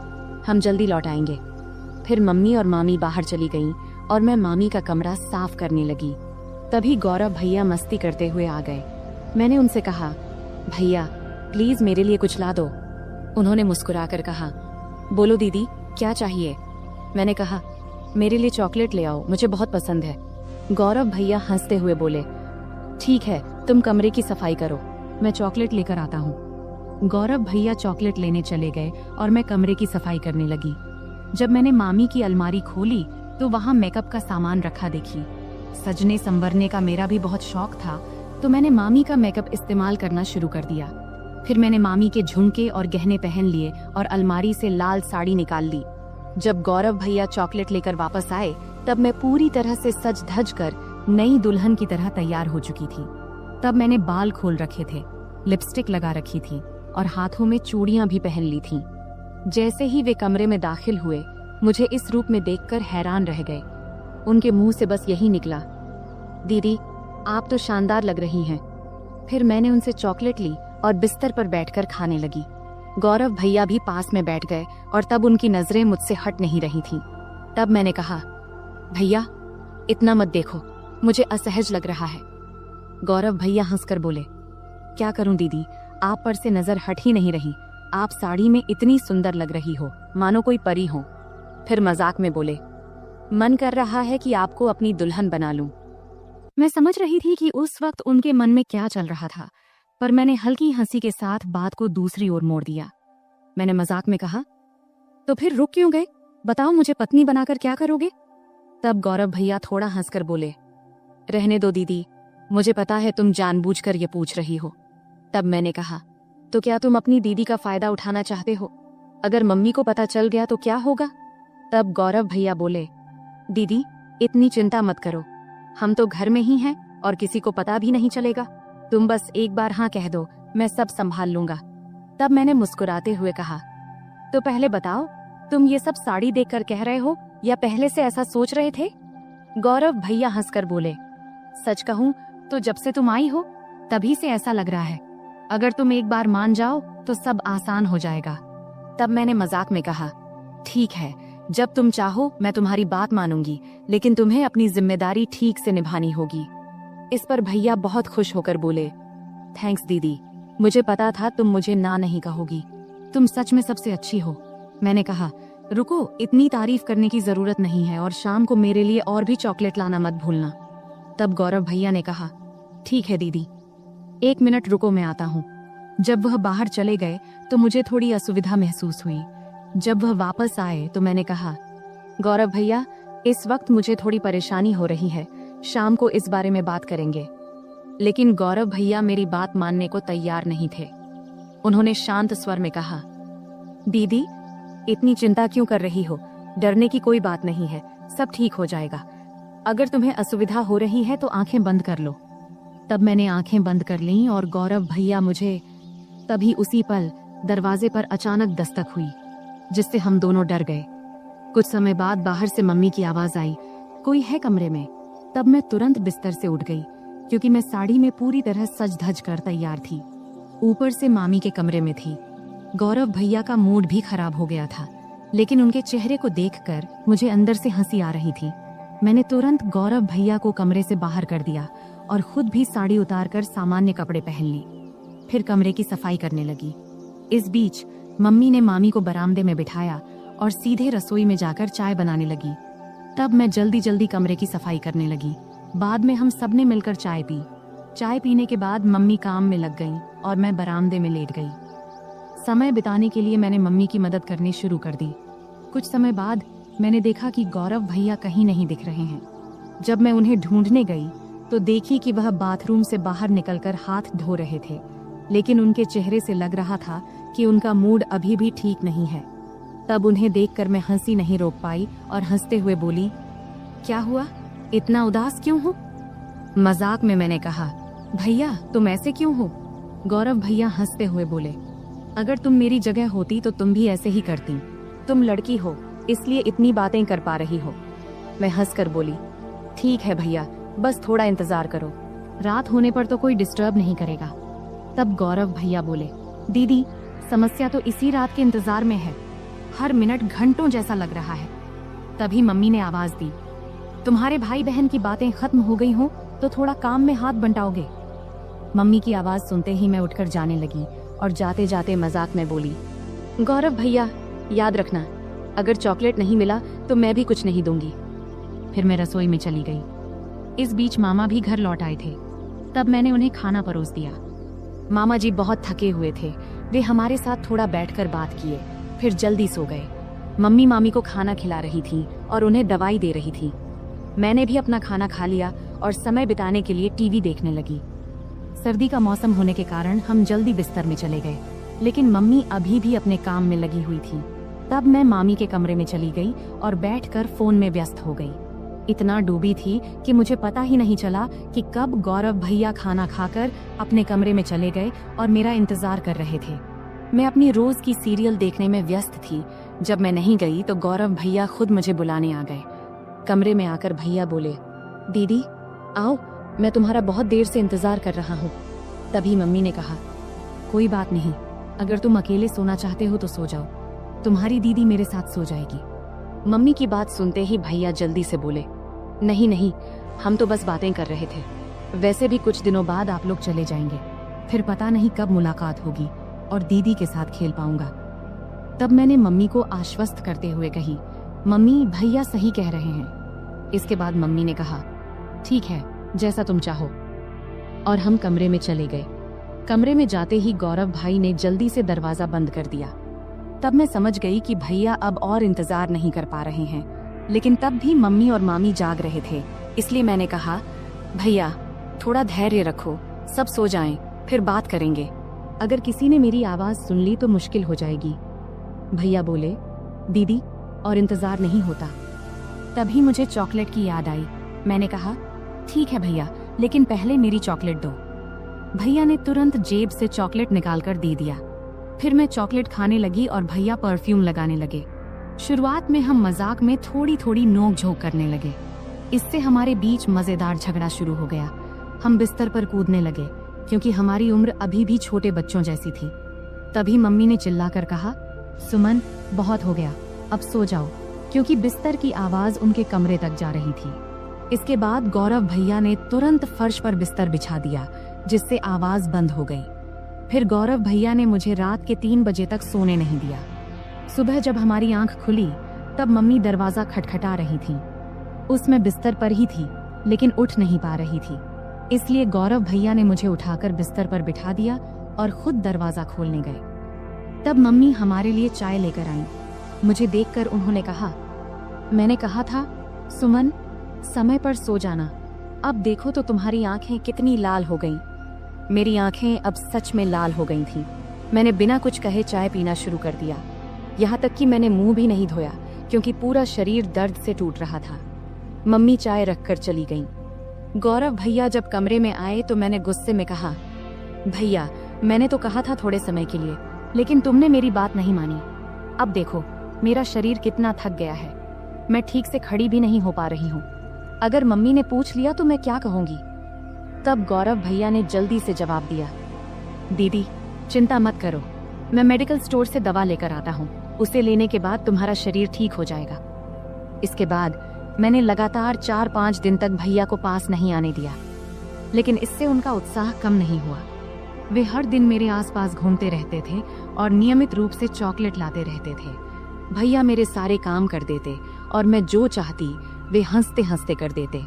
हम जल्दी लौट आएंगे। फिर मम्मी और मामी बाहर चली गईं और मैं मामी का कमरा साफ करने लगी। तभी गौरव भैया मस्ती करते हुए आ गए। मैंने उनसे कहा, भैया प्लीज मेरे लिए कुछ ला दो। उन्होंने मुस्कुराकर कहा, बोलो दीदी क्या चाहिए। मैंने कहा, मेरे लिए चॉकलेट ले आओ, मुझे बहुत पसंद है। गौरव भैया हंसते हुए बोले, ठीक है, तुम कमरे की सफाई करो, मैं चॉकलेट लेकर आता हूँ। गौरव भैया चॉकलेट लेने चले गए और मैं कमरे की सफाई करने लगी। जब मैंने मामी की अलमारी खोली तो वहाँ मेकअप का सामान रखा देखी। सजने संवरने का मेरा भी बहुत शौक था, तो मैंने मामी का मेकअप इस्तेमाल करना शुरू कर दिया। फिर मैंने मामी के झुमके और गहने पहन लिए और अलमारी से लाल साड़ी निकाल ली। जब गौरव भैया चॉकलेट लेकर वापस आए तब मैं पूरी तरह से सज धज कर नई दुल्हन की तरह तैयार हो चुकी थी। तब मैंने बाल खोल रखे थे, लिपस्टिक लगा रखी थी और हाथों में चूड़ियां भी पहन ली थीं। जैसे ही वे कमरे में दाखिल हुए, मुझे इस रूप में देखकर हैरान रह गए। उनके मुंह से बस यही निकला, दीदी आप तो शानदार लग रही हैं। फिर मैंने उनसे चॉकलेट ली और बिस्तर पर बैठकर खाने लगी। गौरव भैया भी पास में बैठ गए और तब उनकी नजरें मुझसे हट नहीं रही थीं। तब मैंने कहा, भैया इतना मत देखो, मुझे असहज लग रहा है। गौरव भैया हंसकर बोले, क्या करूं दीदी, आप पर से नजर हट ही नहीं रही, आप साड़ी में इतनी सुंदर लग रही हो, मानो कोई परी हो। फिर मजाक में बोले, मन कर रहा है कि आपको अपनी दुल्हन बना लूं। मैं समझ रही थी कि उस वक्त उनके मन में क्या चल रहा था, पर मैंने हल्की हंसी के साथ बात को दूसरी ओर मोड़ दिया। मैंने मजाक में कहा, तो फिर रुक क्यों गए, बताओ मुझे पत्नी बनाकर क्या करोगे। तब गौरव भैया थोड़ा हंसकर बोले, रहने दो दीदी, मुझे पता है तुम जानबूझकर ये पूछ रही हो। तब मैंने कहा, तो क्या तुम अपनी दीदी का फायदा उठाना चाहते हो, अगर मम्मी को पता चल गया तो क्या होगा। तब गौरव भैया बोले, दीदी इतनी चिंता मत करो, हम तो घर में ही हैं और किसी को पता भी नहीं चलेगा, तुम बस एक बार हाँ कह दो, मैं सब संभाल लूंगा। तब मैंने मुस्कुराते हुए कहा, तो पहले बताओ तुम ये सब साड़ी देखकर कह रहे हो या पहले से ऐसा सोच रहे थे। गौरव भैया हंसकर बोले, सच कहूं तो जब से तुम आई हो तभी से ऐसा लग रहा है, अगर तुम एक बार मान जाओ तो सब आसान हो जाएगा। तब मैंने मजाक में कहा, ठीक है, जब तुम चाहो मैं तुम्हारी बात मानूंगी, लेकिन तुम्हें अपनी जिम्मेदारी ठीक से निभानी होगी। इस पर भैया बहुत खुश होकर बोले, थैंक्स दीदी, मुझे पता था तुम मुझे ना नहीं कहोगी, तुम सच में सबसे अच्छी हो। मैंने कहा, रुको, इतनी तारीफ करने की जरूरत नहीं है और शाम को मेरे लिए और भी चॉकलेट लाना मत भूलना। तब गौरव भैया ने कहा, ठीक है दीदी, 1 मिनट रुको, मैं आता हूँ। जब वह बाहर चले गए तो मुझे थोड़ी असुविधा महसूस हुई। जब वह वापस आए तो मैंने कहा, गौरव भैया इस वक्त मुझे थोड़ी परेशानी हो रही है, शाम को इस बारे में बात करेंगे। लेकिन गौरव भैया मेरी बात मानने को तैयार नहीं थे। उन्होंने शांत स्वर में कहा, दीदी, इतनी चिंता क्यों कर रही हो? डरने की कोई बात नहीं है, सब ठीक हो जाएगा। अगर तुम्हें असुविधा हो रही है तो आंखें बंद कर लो। तब मैंने आंखें बंद कर लीं और गौरव भैया मुझे तभी उसी पल दरवाजे पर अचानक दस्तक हुई, जिससे हम दोनों डर गए। कुछ समय बाद बाहर से मम्मी की आवाज आई, कोई है कमरे में? तब मैं तुरंत बिस्तर से उठ गई, क्योंकि मैं साड़ी में पूरी तरह सज धज कर तैयार थी। ऊपर से मामी के कमरे में थी। गौरव भैया का मूड भी खराब हो गया था, लेकिन उनके चेहरे को देखकर मुझे अंदर से हंसी आ रही थी। मैंने तुरंत गौरव भैया को कमरे से बाहर कर दिया और खुद भी साड़ी उतारकर सामान्य कपड़े पहन ली। फिर कमरे की सफाई करने लगी। इस बीच मम्मी ने मामी को बरामदे में बिठाया और सीधे रसोई में जाकर चाय बनाने लगी। तब मैं जल्दी जल्दी कमरे की सफाई करने लगी। बाद में हम सबने मिलकर चाय पी। चाय पीने के बाद मम्मी काम में लग गईं और मैं बरामदे में लेट गई। समय बिताने के लिए मैंने मम्मी की मदद करनी शुरू कर दी। कुछ समय बाद मैंने देखा कि गौरव भैया कहीं नहीं दिख रहे हैं। जब मैं उन्हें ढूंढने गई तो देखी कि वह बाथरूम से बाहर निकलकर हाथ धो रहे थे, लेकिन उनके चेहरे से लग रहा था कि उनका मूड अभी भी ठीक नहीं है। तब उन्हें देखकर मैं हंसी नहीं रोक पाई और हंसते हुए बोली, क्या हुआ, इतना उदास क्यों हो? मजाक में मैंने कहा, भैया तुम ऐसे क्यों हो? गौरव भैया हंसते हुए बोले, अगर तुम मेरी जगह होती तो तुम भी ऐसे ही करती। तुम लड़की हो, इसलिए इतनी बातें कर पा रही हो। मैं हंसकर बोली, ठीक है भैया, बस थोड़ा इंतजार करो, रात होने पर तो कोई डिस्टर्ब नहीं करेगा। तब गौरव भैया बोले, दीदी समस्या तो इसी रात के इंतजार में है, हर मिनट घंटों जैसा लग रहा है। तभी मम्मी ने आवाज दी, तुम्हारे भाई बहन की बातें खत्म हो गई हो तो थोड़ा काम में हाथ बंटाओगे? मम्मी की आवाज सुनते ही मैं उठकर जाने लगी और जाते जाते मजाक में बोली, गौरव भैया याद रखना, अगर चॉकलेट नहीं मिला तो मैं भी कुछ नहीं दूंगी। फिर मैं रसोई में चली गई। इस बीच मामा भी घर लौट आए थे। तब मैंने उन्हें खाना परोस दिया। मामा जी बहुत थके हुए थे, वे हमारे साथ थोड़ा बैठकर बात किए, फिर जल्दी सो गए। मम्मी मामी को खाना खिला रही थी और उन्हें दवाई दे रही थी। मैंने भी अपना खाना खा लिया और समय बिताने के लिए टीवी देखने लगी। सर्दी का मौसम होने के कारण हम जल्दी बिस्तर में चले गए, लेकिन मम्मी अभी भी अपने काम में लगी हुई थी। तब मैं मामी के कमरे में चली गई और बैठकर फोन में व्यस्त हो गई। इतना डूबी थी कि मुझे पता ही नहीं चला कि कब गौरव भैया खाना खाकर अपने कमरे में चले गए और मेरा इंतजार कर रहे थे। मैं अपनी रोज की सीरियल देखने में व्यस्त थी। जब मैं नहीं गई तो गौरव भैया खुद मुझे बुलाने आ गए। कमरे में आकर भैया बोले, दीदी आओ, मैं तुम्हारा बहुत देर से इंतजार कर रहा हूँ। तभी मम्मी ने कहा, कोई बात नहीं, अगर तुम अकेले सोना चाहते हो तो सो जाओ, तुम्हारी दीदी मेरे साथ सो जाएगी। मम्मी की बात सुनते ही भैया जल्दी से बोले, नहीं नहीं, हम तो बस बातें कर रहे थे, वैसे भी कुछ दिनों बाद आप लोग चले जाएंगे, फिर पता नहीं कब मुलाकात होगी और दीदी के साथ खेल पाऊंगा। तब मैंने मम्मी को आश्वस्त करते हुए कही, मम्मी भैया सही कह रहे हैं। इसके बाद मम्मी ने कहा, ठीक है, जैसा तुम चाहो, और हम कमरे में चले गए। कमरे में जाते ही गौरव भाई ने जल्दी से दरवाजा बंद कर दिया। तब मैं समझ गई कि भैया अब और इंतजार नहीं कर पा रहे हैं, लेकिन तब भी मम्मी और मामी जाग रहे थे, इसलिए मैंने कहा, भैया थोड़ा धैर्य रखो, सब सो जाएं, फिर बात करेंगे। अगर किसी ने मेरी आवाज सुन ली तो मुश्किल हो जाएगी। भैया बोले, दीदी और इंतजार नहीं होता। तभी मुझे चॉकलेट की याद आई। मैंने कहा, ठीक है भैया, लेकिन पहले मेरी चॉकलेट दो। भैया ने तुरंत जेब से चॉकलेट निकालकर दे दिया। फिर मैं चॉकलेट खाने लगी और भैया परफ्यूम लगाने लगे। शुरुआत में हम मजाक में थोड़ी थोड़ी नोक झोंक करने लगे। इससे हमारे बीच मजेदार झगड़ा शुरू हो गया। हम बिस्तर पर कूदने लगे, क्योंकि हमारी उम्र अभी भी छोटे बच्चों जैसी थी। तभी मम्मी ने चिल्लाकर कहा, सुमन बहुत हो गया, अब सो जाओ, क्योंकि बिस्तर की आवाज उनके कमरे तक जा रही थी। इसके बाद गौरव भैया ने तुरंत फर्श पर बिस्तर बिछा दिया, जिससे आवाज बंद हो गई। फिर गौरव भैया ने मुझे रात के 3 बजे तक सोने नहीं दिया। सुबह जब हमारी आंख खुली तब मम्मी दरवाजा खटखटा रही थी। उसमें बिस्तर पर ही थी, लेकिन उठ नहीं पा रही थी, इसलिए गौरव भैया ने मुझे उठाकर बिस्तर पर बिठा दिया और खुद दरवाजा खोलने गए। तब मम्मी हमारे लिए चाय लेकर आईं। मुझे देखकर उन्होंने कहा, मैंने कहा था सुमन समय पर सो जाना, अब देखो तो तुम्हारी आंखें कितनी लाल हो गईं। मेरी आंखें अब सच में लाल हो गई थीं। मैंने बिना कुछ कहे चाय पीना शुरू कर दिया। यहाँ तक कि मैंने मुंह भी नहीं धोया क्योंकि पूरा शरीर दर्द से टूट रहा था। मम्मी चाय रखकर चली गईं। गौरव भैया जब कमरे में आए तो मैंने गुस्से में कहा, भैया मैंने तो कहा था थोड़े समय के लिए, लेकिन तुमने मेरी बात नहीं मानी। अब देखो मेरा शरीर कितना थक गया है, मैं ठीक से खड़ी भी नहीं हो पा रही हूँ। अगर मम्मी ने पूछ लिया तो मैं क्या कहूँगी। तब गौरव भैया ने जल्दी से जवाब दिया, दीदी चिंता मत करो, मैं मेडिकल स्टोर से दवा लेकर आता हूँ, उसे लेने के बाद तुम्हारा शरीर ठीक हो जाएगा। इसके बाद मैंने लगातार 4-5 दिन तक भैया को पास नहीं आने दिया, लेकिन इससे उनका उत्साह कम नहीं हुआ। वे हर दिन मेरे आसपास घूमते रहते थे और नियमित रूप से चॉकलेट लाते रहते थे। भैया मेरे सारे काम कर देते और मैं जो चाहती वे हंसते हंसते कर देते,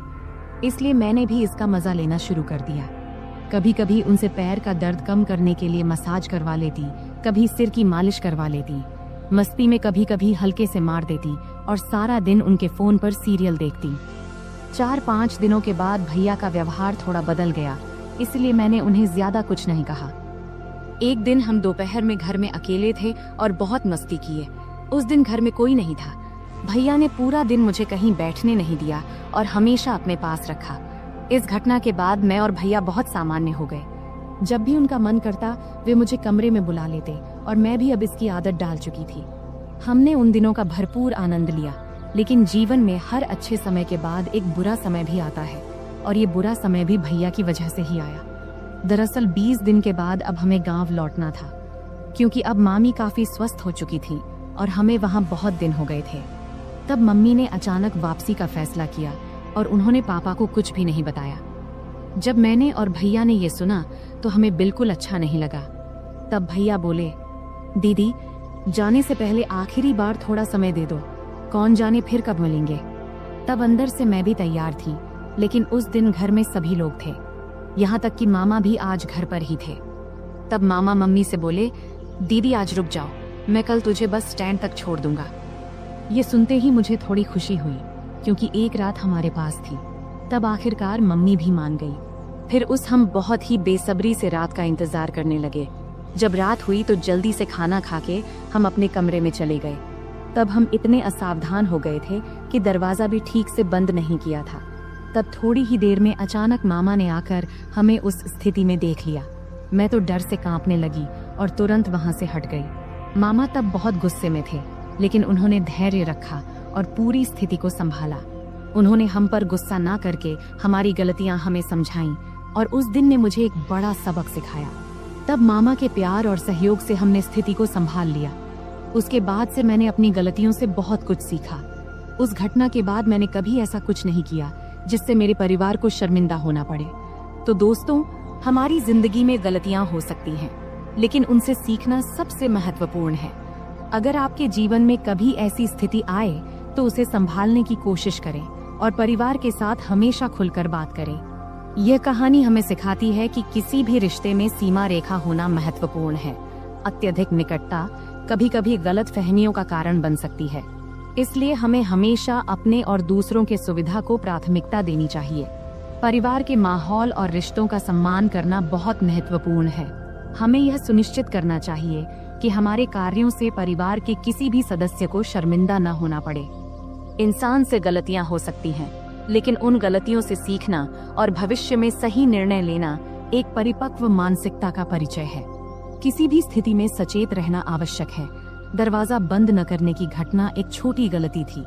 इसलिए मैंने भी इसका मजा लेना शुरू कर दिया। कभी कभी उनसे पैर का दर्द कम करने के लिए मसाज करवा लेती, कभी सिर की मालिश करवा लेती, मस्ती में कभी कभी हल्के से मार देती और सारा दिन उनके फोन पर सीरियल देखती। 4-5 दिनों के बाद भैया का व्यवहार थोड़ा बदल गया, इसलिए मैंने उन्हें ज्यादा कुछ नहीं कहा। एक दिन हम दोपहर में घर में अकेले थे और बहुत मस्ती किए। उस दिन घर में कोई नहीं था। भैया ने पूरा दिन मुझे कहीं बैठने नहीं दिया और हमेशा अपने पास रखा। इस घटना के बाद मैं और भैया बहुत सामान्य हो गए। जब भी उनका मन करता वे मुझे कमरे में बुला लेते और मैं भी अब इसकी आदत डाल चुकी थी। हमने उन दिनों का भरपूर आनंद लिया, लेकिन जीवन में हर अच्छे समय के बाद एक बुरा समय भी आता है और ये बुरा समय भी भैया की वजह से ही आया। दरअसल 20 दिन के बाद अब हमें गांव लौटना था, क्योंकि अब मामी काफी स्वस्थ हो चुकी थी और हमें वहां बहुत दिन हो गए थे। तब मम्मी ने अचानक वापसी का फैसला किया और उन्होंने पापा को कुछ भी नहीं बताया। जब मैंने और भैया ने ये सुना तो हमें बिल्कुल अच्छा नहीं लगा। तब भैया बोले, दीदी जाने से पहले आखिरी बार थोड़ा समय दे दो, कौन जाने फिर कब मिलेंगे। तब अंदर से मैं भी तैयार थी, लेकिन उस दिन घर में सभी लोग थे, यहाँ तक कि मामा भी आज घर पर ही थे। तब मामा मम्मी से बोले, दीदी आज रुक जाओ, मैं कल तुझे बस स्टैंड तक छोड़ दूंगा। ये सुनते ही मुझे थोड़ी खुशी हुई, क्योंकि एक रात हमारे पास थी। तब आखिरकार मम्मी भी मान गई। फिर हम बहुत ही बेसब्री से रात का इंतजार करने लगे। जब रात हुई तो जल्दी से खाना खा के हम अपने कमरे में चले गए। तब हम इतने असावधान हो गए थे कि दरवाजा भी ठीक से बंद नहीं किया था। तब थोड़ी ही देर में अचानक मामा ने आकर हमें उस स्थिति में देख लिया। मैं तो डर से कांपने लगी और तुरंत वहां से हट गई। मामा तब बहुत गुस्से में थे, लेकिन उन्होंने धैर्य रखा और पूरी स्थिति को संभाला। उन्होंने हम पर गुस्सा ना करके हमारी गलतियां हमें समझाईं और उस दिन ने मुझे एक बड़ा सबक सिखाया। तब मामा के प्यार और सहयोग से हमने स्थिति को संभाल लिया। उसके बाद से मैंने अपनी गलतियों से बहुत कुछ सीखा। उस घटना के बाद मैंने कभी ऐसा कुछ नहीं किया जिससे मेरे परिवार को शर्मिंदा होना पड़े। तो दोस्तों, हमारी जिंदगी में गलतियां हो सकती हैं, लेकिन उनसे सीखना सबसे महत्वपूर्ण है। अगर आपके जीवन में कभी ऐसी स्थिति आए तो उसे संभालने की कोशिश करें और परिवार के साथ हमेशा खुलकर बात करें। यह कहानी हमें सिखाती है कि किसी भी रिश्ते में सीमा रेखा होना महत्वपूर्ण है। अत्यधिक निकटता कभी कभी गलत फहमियों का कारण बन सकती है, इसलिए हमें हमेशा अपने और दूसरों के सुविधा को प्राथमिकता देनी चाहिए। परिवार के माहौल और रिश्तों का सम्मान करना बहुत महत्वपूर्ण है। हमें यह सुनिश्चित करना चाहिए कि हमारे कार्यों से परिवार के किसी भी सदस्य को शर्मिंदा न होना पड़े। इंसान से गलतियां हो सकती हैं, लेकिन उन गलतियों से सीखना और भविष्य में सही निर्णय लेना एक परिपक्व मानसिकता का परिचय है। किसी भी स्थिति में सचेत रहना आवश्यक है। दरवाजा बंद न करने की घटना एक छोटी गलती थी,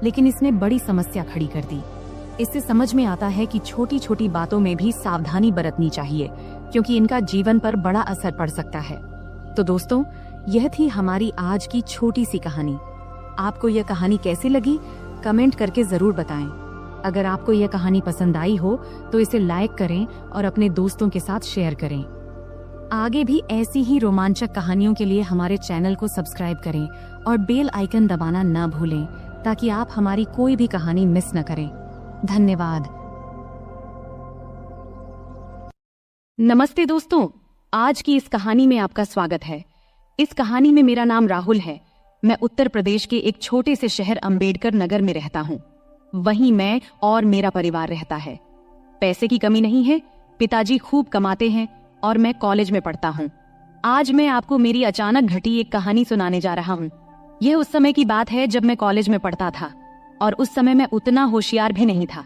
लेकिन इसने बड़ी समस्या खड़ी कर दी। इससे समझ में आता है कि छोटी छोटी बातों में भी सावधानी बरतनी चाहिए, क्योंकि इनका जीवन पर बड़ा असर पड़ सकता है। तो दोस्तों, यह थी हमारी आज की छोटी सी कहानी। आपको यह कहानी कैसी लगी, कमेंट करके जरूर बताएं। अगर आपको यह कहानी पसंद आई हो तो इसे लाइक करें और अपने दोस्तों के साथ शेयर करें। आगे भी ऐसी ही रोमांचक कहानियों के लिए हमारे चैनल को सब्सक्राइब करें और बेल आइकन दबाना न भूलें, ताकि आप हमारी कोई भी कहानी मिस न करें। धन्यवाद। नमस्ते दोस्तों, आज की इस कहानी में आपका स्वागत है। इस कहानी में मेरा नाम राहुल है। मैं उत्तर प्रदेश के एक छोटे से शहर अंबेडकर नगर में रहता हूँ। वहीं मैं और मेरा परिवार रहता है। पैसे की कमी नहीं है, पिताजी खूब कमाते हैं और मैं कॉलेज में पढ़ता हूँ। आज मैं आपको मेरी अचानक घटी एक कहानी सुनाने जा रहा हूँ। यह उस समय की बात है जब मैं कॉलेज में पढ़ता था, और उस समय मैं उतना होशियार भी नहीं था।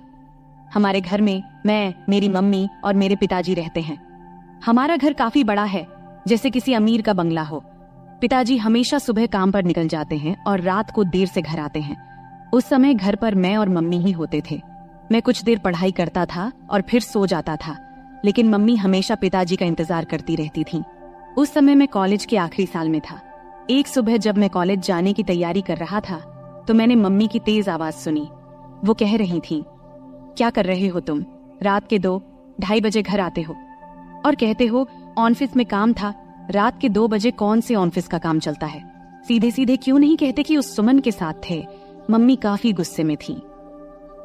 हमारे घर में मैं, मेरी मम्मी और मेरे पिताजी रहते हैं। हमारा घर काफी बड़ा है, जैसे किसी अमीर का बंगला हो। पिताजी हमेशा सुबह काम पर निकल जाते हैं और रात को देर से घर आते हैं। उस समय घर पर मैं और मम्मी ही होते थे। मैं कुछ देर पढ़ाई करता था और फिर सो जाता था, लेकिन मम्मी हमेशा पिताजी का इंतजार करती रहती थी। उस समय मैं कॉलेज के आखिरी साल में था। एक सुबह जब मैं कॉलेज जाने की तैयारी कर रहा था तो मैंने मम्मी की तेज आवाज सुनी। वो कह रही थी, क्या कर रहे हो तुम? रात के 2-2:30 बजे घर आते हो और कहते हो ऑफिस में काम था। रात के 2 बजे कौन से ऑफिस का काम चलता है? सीधे सीधे क्यों नहीं कहते कि उस सुमन के साथ थे? मम्मी काफी गुस्से में थी।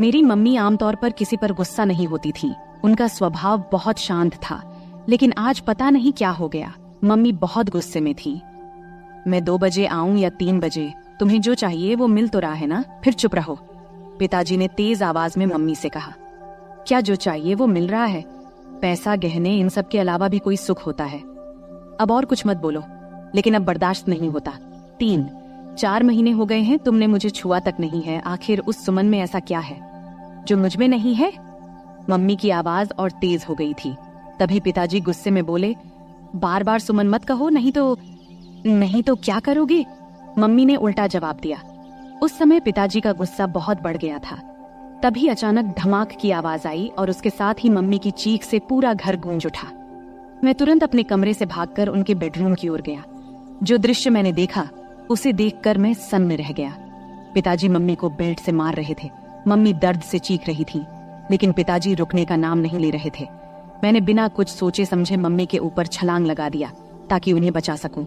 मेरी मम्मी आमतौर पर किसी पर गुस्सा नहीं होती थी। उनका स्वभाव बहुत शांत था, लेकिन आज पता नहीं क्या हो गया, मम्मी बहुत गुस्से में थी। मैं 2 बजे आऊं या 3 बजे, तुम्हें जो चाहिए वो मिल तो रहा है ना, फिर चुप रहो। पिताजी ने तेज आवाज में मम्मी से कहा। क्या जो चाहिए वो मिल रहा है? पैसा, गहने, इन सब के अलावा भी कोई सुख होता है? अब और कुछ मत बोलो, लेकिन अब बर्दाश्त नहीं होता। 3-4 महीने हो गए हैं तुमने मुझे छुआ तक नहीं है। आखिर उस सुमन में ऐसा क्या है जो मुझ में नहीं है? मम्मी की आवाज और तेज हो गई थी। तभी पिताजी गुस्से में बोले, बार बार सुमन मत कहो, नहीं तो क्या करोगे? मम्मी ने उल्टा जवाब दिया। उस समय पिताजी का गुस्सा बहुत बढ़ गया था। तभी अचानक धमाक की आवाज आई और उसके साथ ही मम्मी की चीख से पूरा घर गूंज उठा। मैं तुरंत अपने कमरे से भागकर उनके बेडरूम की ओर गया। जो दृश्य मैंने देखा उसे देखकर मैं सन्न रह गया। पिताजी मम्मी को बेल्ट से मार रहे थे। मम्मी दर्द से चीख रही थी, लेकिन पिताजी रुकने का नाम नहीं ले रहे थे। मैंने बिना कुछ सोचे समझे मम्मी के ऊपर छलांग लगा दिया ताकि उन्हें बचा सकूं,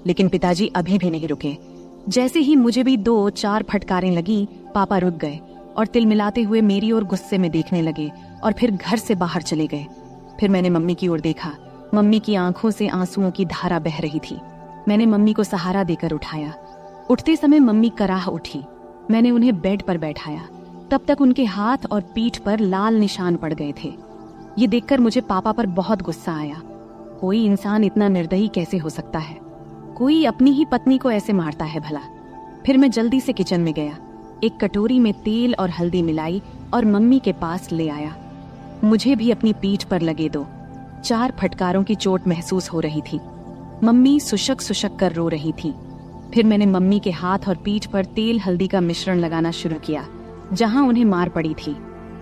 लेकिन पिताजी अभी भी नहीं रुके। जैसे ही मुझे भी 2-4 फटकारें लगी, पापा रुक गए और तिलमिलाते हुए मेरी ओर गुस्से में देखने लगे और फिर घर से बाहर चले गए। फिर मैंने मम्मी की ओर देखा। मम्मी की आंखों से आंसुओं की धारा बह रही थी। मैंने मम्मी को सहारा देकर उठाया। उठते समय मम्मी कराह उठी। मैंने उन्हें बेड पर बैठाया। तब तक उनके हाथ और पीठ पर लाल निशान पड़ गए थे। ये देखकर मुझे पापा पर बहुत गुस्सा आया। कोई इंसान इतना निर्दयी कैसे हो सकता है? कोई अपनी ही पत्नी को ऐसे मारता है भला? फिर मैं जल्दी से किचन में गया, एक कटोरी में तेल और हल्दी मिलाई और मम्मी के पास ले आया। मुझे भी अपनी पीठ पर लगे 2-4 फटकारों की चोट महसूस हो रही थी। मम्मी सुशक सुशक कर रो रही थी। फिर मैंने मम्मी के हाथ और पीठ पर तेल हल्दी का मिश्रण लगाना शुरू किया, जहां उन्हें मार पड़ी थी।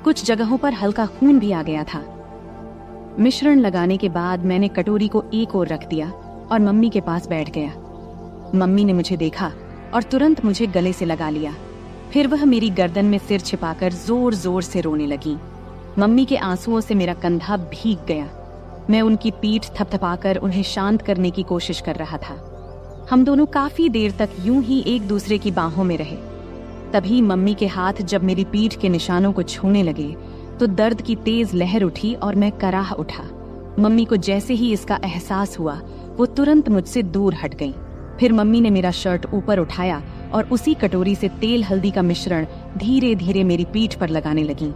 कुछ जगहों पर हल्का खून भी आ गया था। मिश्रण लगाने के बाद मैंने कटोरी को एक ओर रख दिया और मम्मी के पास बैठ गया। मम्मी ने मुझे देखा और तुरंत मुझे गले से लगा लिया। फिर वह मेरी गर्दन में सिर छिपाकर जोर जोर से रोने लगी। मम्मी के आंसुओं से मेरा कंधा भीग गया। मैं उनकी पीठ थपथपाकर उन्हें शांत करने की कोशिश कर रहा था। हम दोनों काफी देर तक यूं ही एक दूसरे की बाहों में रहे। तभी मम्मी के हाथ जब मेरी पीठ के निशानों को छूने लगे तो दर्द की तेज लहर उठी और मैं कराह उठा। मम्मी को जैसे ही इसका एहसास हुआ वो तुरंत मुझसे दूर हट गई। फिर मम्मी ने मेरा शर्ट ऊपर उठाया और उसी कटोरी से तेल हल्दी का मिश्रण धीरे धीरे मेरी पीठ पर लगाने लगी।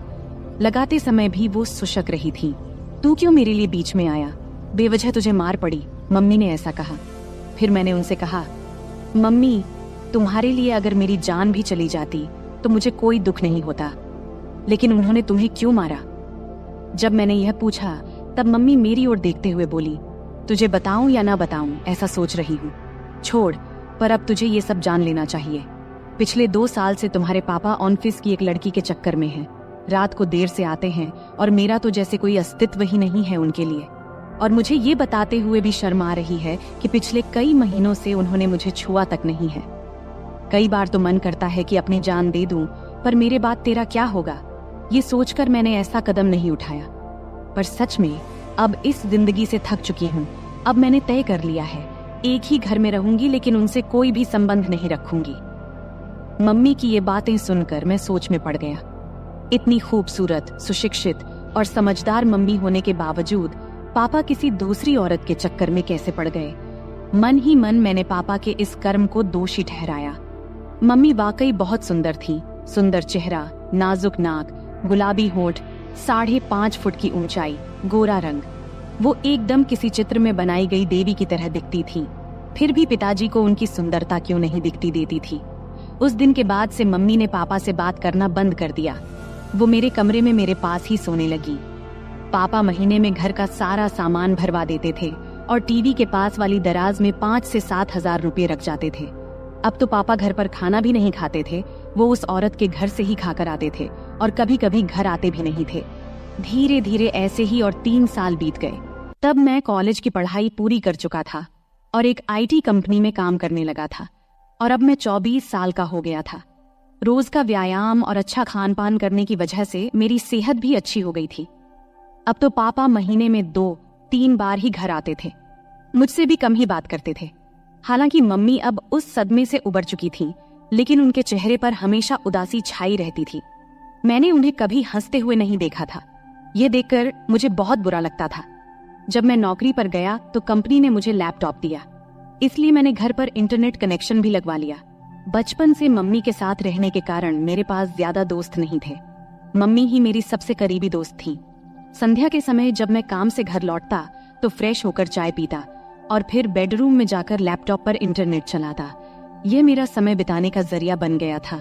लगाते समय भी वो सुशक रही थी। तू क्यों मेरे लिए बीच में आया? बेवजह तुझे मार पड़ी, मम्मी ने ऐसा कहा। फिर मैंने उनसे कहा, मम्मी, तुम्हारे लिए अगर मेरी जान भी चली जाती तो मुझे कोई दुख नहीं होता, लेकिन उन्होंने तुम्हें क्यों मारा? जब मैंने यह पूछा तब मम्मी मेरी ओर देखते हुए बोली, तुझे बताऊं या ना बताऊं ऐसा सोच रही हूँ। छोड़, पर अब तुझे ये सब जान लेना चाहिए। पिछले 2 साल से तुम्हारे पापा ऑफिस की एक लड़की के चक्कर में हैं। रात को देर से आते हैं और मेरा तो जैसे कोई अस्तित्व ही नहीं है उनके लिए। और मुझे ये बताते हुए भी शर्म आ रही है कि पिछले कई महीनों से उन्होंने मुझे छुआ तक नहीं है। कई बार तो मन करता है कि अपनी जान दे दूं, पर मेरे बाद तेरा क्या होगा, ये सोचकर मैंने ऐसा कदम नहीं उठाया। पर सच में अब इस जिंदगी से थक चुकी हूँ। अब मैंने तय कर लिया है, एक ही घर में रहूंगी, लेकिन उनसे कोई भी संबंध नहीं रखूंगी। मम्मी की ये बातें सुनकर मैं सोच में पड़ गया। इतनी खूबसूरत, सुशिक्षित और समझदार मम्मी होने के बावजूद पापा किसी दूसरी औरत के चक्कर में कैसे पड़ गए? मन ही मन मैंने पापा के इस कर्म को दोषी ठहराया। मम्मी वाकई बहुत सुंदर थी। सुंदर चेहरा, नाजुक नाक, गुलाबी होंठ, 5.5 फुट की ऊंचाई, गोरा रंग। वो एकदम किसी चित्र में बनाई गई देवी की तरह दिखती थी। फिर भी पिताजी को उनकी सुंदरता क्यों नहीं दिखती देती थी। उस दिन के बाद से मम्मी ने पापा से बात करना बंद कर दिया। वो मेरे कमरे में मेरे पास ही सोने लगी। पापा महीने में घर का सारा सामान भरवा देते थे और टीवी के पास वाली दराज में 5 से 7 हजार रुपये रख जाते थे। अब तो पापा घर पर खाना भी नहीं खाते थे, वो उस औरत के घर से ही खाकर आते थे और कभी कभी घर आते भी नहीं थे। धीरे धीरे ऐसे ही और 3 साल बीत गए। तब मैं कॉलेज की पढ़ाई पूरी कर चुका था और एक IT कंपनी में काम करने लगा था और अब मैं 24 साल का हो गया था। रोज का व्यायाम और अच्छा खान पान करने की वजह से मेरी सेहत भी अच्छी हो गई थी। अब तो पापा महीने में 2-3 बार ही घर आते थे, मुझसे भी कम ही बात करते थे। हालांकि मम्मी अब उस सदमे से उबर चुकी थी, लेकिन उनके चेहरे पर हमेशा उदासी छाई रहती थी। मैंने उन्हें कभी हंसते हुए नहीं देखा था। यह देखकर मुझे बहुत बुरा लगता था। जब मैं नौकरी पर गया तो कंपनी ने मुझे लैपटॉप दिया, इसलिए मैंने घर पर इंटरनेट कनेक्शन भी लगवा लिया। बचपन से मम्मी के साथ रहने के कारण मेरे पास ज्यादा दोस्त नहीं थे। मम्मी ही मेरी सबसे करीबी दोस्त थी। संध्या के समय जब मैं काम से घर लौटता तो फ्रेश होकर चाय पीता और फिर बेडरूम में जाकर लैपटॉप पर इंटरनेट चलाता। यह मेरा समय बिताने का जरिया बन गया था।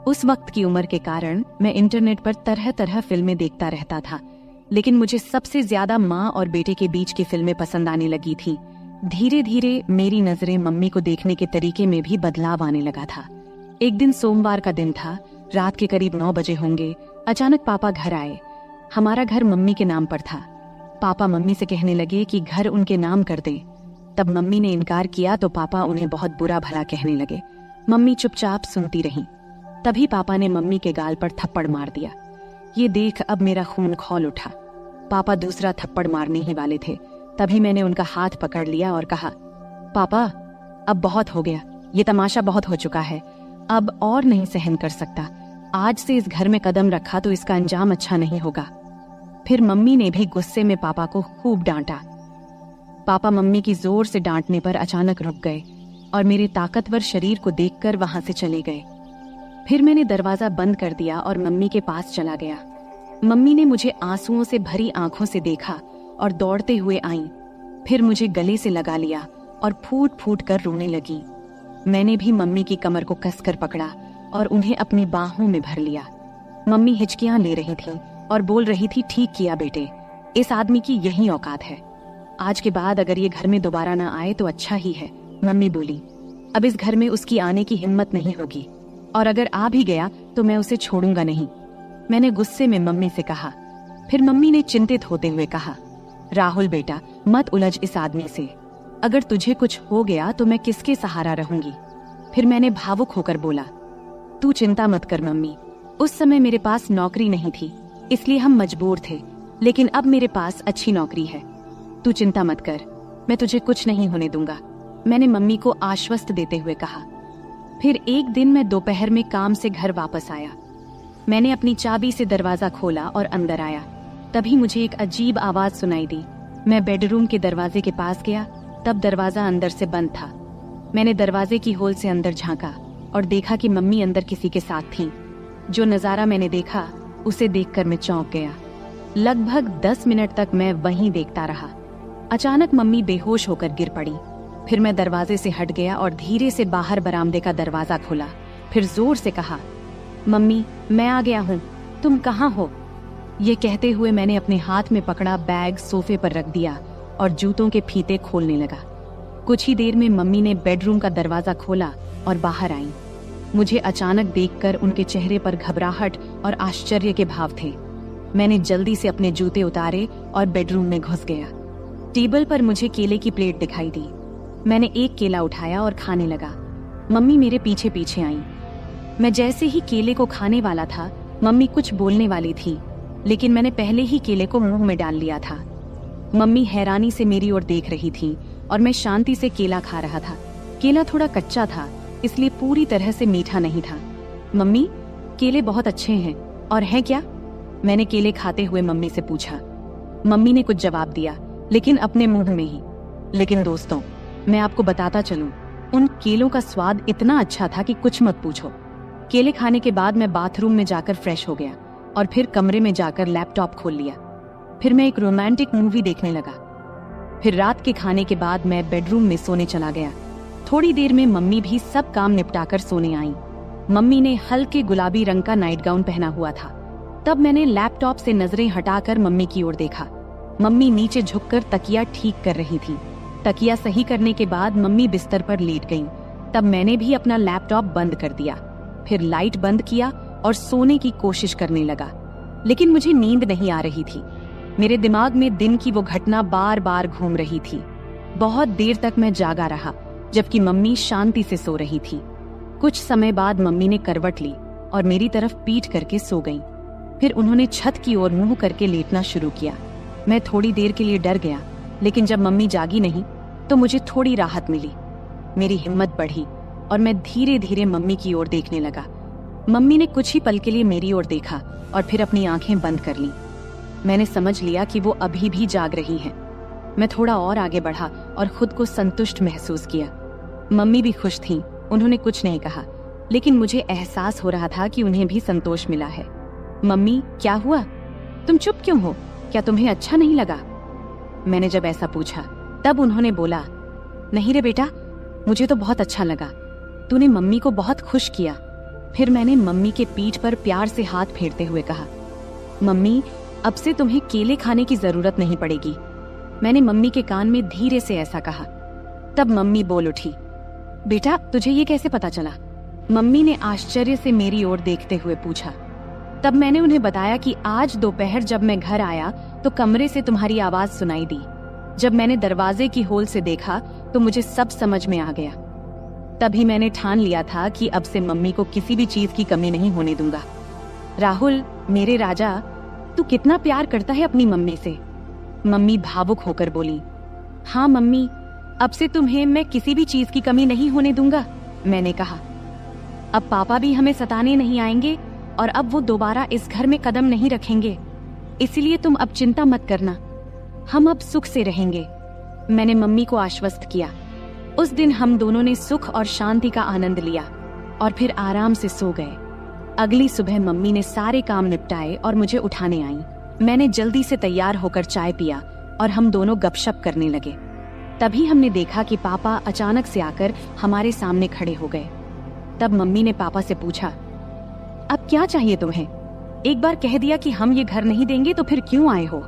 उस वक्त की उम्र के कारण मैं इंटरनेट पर तरह तरह फिल्में देखता रहता था, लेकिन मुझे सबसे ज्यादा माँ और बेटे के बीच की फिल्में पसंद आने लगी थी। धीरे धीरे मेरी नजरें मम्मी को देखने के तरीके में भी बदलाव आने लगा था। एक दिन सोमवार का दिन था, रात के करीब 9 बजे होंगे। अचानक पापा घर आए। हमारा घर मम्मी के नाम पर था। पापा मम्मी से कहने लगे कि घर उनके नाम कर दें। तब मम्मी ने इनकार किया तो पापा उन्हें बहुत बुरा भला कहने लगे। मम्मी चुपचाप सुनती रहीं। तभी पापा ने मम्मी के गाल पर थप्पड़ मार दिया। ये देख अब मेरा खून खौल उठा। पापा दूसरा थप्पड़ मारने ही वाले थे, तभी मैंने उनका हाथ पकड़ लिया और कहा, पापा अब बहुत हो गया, ये तमाशा बहुत हो चुका है, अब और नहीं सहन कर सकता। आज से इस घर में कदम रखा तो इसका अंजाम अच्छा नहीं होगा। फिर मम्मी ने भी गुस्से में पापा को खूब डांटा। पापा मम्मी की जोर से डांटने पर अचानक रुक गए और मेरे ताकतवर शरीर को देखकर वहां से चले गए। फिर मैंने दरवाजा बंद कर दिया और मम्मी के पास चला गया। मम्मी ने मुझे आंसुओं से भरी आंखों से देखा और दौड़ते हुए आईं। फिर मुझे गले से लगा लिया और फूट फूट कर रोने लगी। मैंने भी मम्मी की कमर को कसकर पकड़ा और उन्हें अपनी बाहों में भर लिया। मम्मी हिचकियां ले रही थीं और बोल रही थी, ठीक किया बेटे, इस आदमी की यही औकात है। आज के बाद अगर ये घर में दोबारा ना आए तो अच्छा ही है। मम्मी बोली, अब इस घर में उसकी आने की हिम्मत नहीं होगी और अगर आ भी गया तो मैं उसे छोड़ूंगा नहीं। मैंने गुस्से में मम्मी से कहा। फिर मम्मी ने चिंतित होते हुए कहा, राहुल बेटा, मत उलझ इस आदमी से। अगर तुझे कुछ हो गया तो मैं किसके सहारा रहूंगी। फिर मैंने भावुक होकर बोला, तू चिंता मत कर मम्मी, उस समय मेरे पास नौकरी नहीं थी इसलिए हम मजबूर थे, लेकिन अब मेरे पास अच्छी नौकरी है। तू चिंता मत कर, मैं तुझे कुछ नहीं होने दूंगा, मैंने मम्मी को आश्वस्त देते हुए कहा। फिर एक दिन मैं दोपहर में काम से घर वापस आया। मैंने अपनी चाबी से दरवाजा खोला और अंदर आया। तभी मुझे एक अजीब आवाज सुनाई दी। मैं बेडरूम के दरवाजे के पास गया, तब दरवाजा अंदर से बंद था। मैंने दरवाजे की होल से अंदर झांका और देखा कि मम्मी अंदर किसी के साथ थीं। जो नजारा मैंने देखा उसे देखकर मैं चौंक गया। लगभग 10 मिनट तक मैं वहीं देखता रहा। अचानक मम्मी बेहोश होकर गिर पड़ी। फिर मैं दरवाजे से हट गया और धीरे से बाहर बरामदे का दरवाजा खोला। फिर जोर से कहा, मम्मी मैं आ गया हूँ, तुम कहाँ हो। ये कहते हुए मैंने अपने हाथ में पकड़ा बैग सोफे पर रख दिया और जूतों के फीते खोलने लगा। कुछ ही देर में मम्मी ने बेडरूम का दरवाजा खोला और बाहर आई। मुझे अचानक देखकर उनके चेहरे पर घबराहट और आश्चर्य के भाव थे। मैंने जल्दी से अपने जूते उतारे और बेडरूम में घुस गया। टेबल पर मुझे केले की प्लेट दिखाई दी। मैंने एक केला उठाया और खाने लगा। मम्मी मेरे पीछे पीछे आई। मैं जैसे ही केले को खाने वाला था, मम्मी कुछ बोलने वाली थी, लेकिन मैंने पहले ही केले को मुंह में डाल लिया था। मम्मी हैरानी से मेरी ओर देख रही थी और मैं शांति से केला खा रहा था। केला थोड़ा कच्चा था, इसलिए पूरी तरह से मीठा नहीं था। मम्मी, केले बहुत अच्छे हैं और हैं क्या? मैंने केले खाते हुए मम्मी से पूछा। मम्मी ने कुछ जवाब दिया, लेकिन अपने मुंह में ही। लेकिन दोस्तों, मैं आपको बताता चलूं, उन केलों का स्वाद इतना अच्छा था कि कुछ मत पूछो। केले खाने के बाद मैं बाथरूम में जाकर फ्रेश हो गया और फिर कमरे में जाकर लैपटॉप खोल लिया। फिर मैं एक रोमांटिक मूवी देखने लगा। फिर रात के खाने के बाद मैं बेडरूम में सोने चला गया। थोड़ी देर में मम्मी भी सब काम निपटाकर सोने आईं। मम्मी ने हल्के गुलाबी रंग का नाइट गाउन पहना हुआ था। तब मैंने लैपटॉप से नजरें हटाकर मम्मी की ओर देखा। मम्मी नीचे झुककर तकिया ठीक कर रही थी। तकिया सही करने के बाद मम्मी बिस्तर पर लेट गईं। तब मैंने भी अपना लैपटॉप बंद कर दिया, फिर लाइट बंद किया और सोने की कोशिश करने लगा। लेकिन मुझे नींद नहीं आ रही थी। मेरे दिमाग में दिन की वो घटना बार बार घूम रही थी। बहुत देर तक मैं जागा रहा, जबकि मम्मी शांति से सो रही थी। कुछ समय बाद मम्मी ने करवट ली और मेरी तरफ पीठ करके सो गईं। फिर उन्होंने छत की ओर मुंह करके लेटना शुरू किया। मैं थोड़ी देर के लिए डर गया, लेकिन जब मम्मी जागी नहीं तो मुझे थोड़ी राहत मिली। मेरी हिम्मत बढ़ी और मैं धीरे धीरे मम्मी की ओर देखने लगा। मम्मी ने कुछ ही पल के लिए मेरी ओर देखा और फिर अपनी आंखें बंद कर लीं। मैंने समझ लिया कि वो अभी भी जाग रही हैं। मैं थोड़ा और आगे बढ़ा और खुद को संतुष्ट महसूस किया। मम्मी भी खुश थीं, उन्होंने कुछ नहीं कहा, लेकिन मुझे एहसास हो रहा था कि उन्हें भी संतोष मिला है। मम्मी, क्या हुआ? तुम चुप क्यों हो? क्या तुम्हें अच्छा नहीं लगा? मैंने जब ऐसा पूछा तब उन्होंने बोला, नहीं रे बेटा, मुझे तो बहुत अच्छा लगा। तूने मम्मी को बहुत खुश किया। फिर मैंने मम्मी के पीठ पर प्यार से हाथ फेरते हुए कहा, मम्मी, अब से तुम्हें केले खाने की जरूरत नहीं पड़ेगी। मैंने मम्मी के कान में धीरे से ऐसा कहा। तब मम्मी बोल उठी, बेटा, तुझे ये कैसे पता चला? मम्मी ने आश्चर्य से मेरी ओर देखते हुए पूछा। तब मैंने उन्हें बताया कि आज दोपहर जब मैं घर आया तो कमरे से तुम्हारी आवाज सुनाई दी। जब मैंने दरवाजे की होल से देखा तो मुझे सब समझ में आ गया। तभी मैंने ठान लिया था कि अब से मम्मी को किसी भी चीज की कमी नहीं होने दूंगा। राहुल, मेरे राजा, तू कितना प्यार करता है अपनी मम्मी से। मम्मी भावुक होकर बोली, हाँ मम्मी, अब से तुम्हें मैं किसी भी चीज की कमी नहीं होने दूंगा। मैंने कहा, अब पापा भी हमें सताने नहीं आएंगे और अब वो दोबारा इस घर में कदम नहीं रखेंगे, इसलिए तुम अब चिंता मत करना, हम अब सुख से रहेंगे। मैंने मम्मी को आश्वस्त किया। उस दिन हम दोनों ने सुख और शांति का आनंद लिया और फिर आराम से सो गए। अगली सुबह मम्मी ने सारे काम निपटाए और मुझे उठाने आईं। मैंने जल्दी से तैयार होकर चाय पिया और हम दोनों गपशप करने लगे। तभी हमने देखा कि पापा अचानक से आकर हमारे सामने खड़े हो गए। तब मम्मी ने पापा से पूछा, अब क्या चाहिए तुम्हें? एक बार कह दिया कि हम ये घर नहीं देंगे तो फिर क्यों आए हो?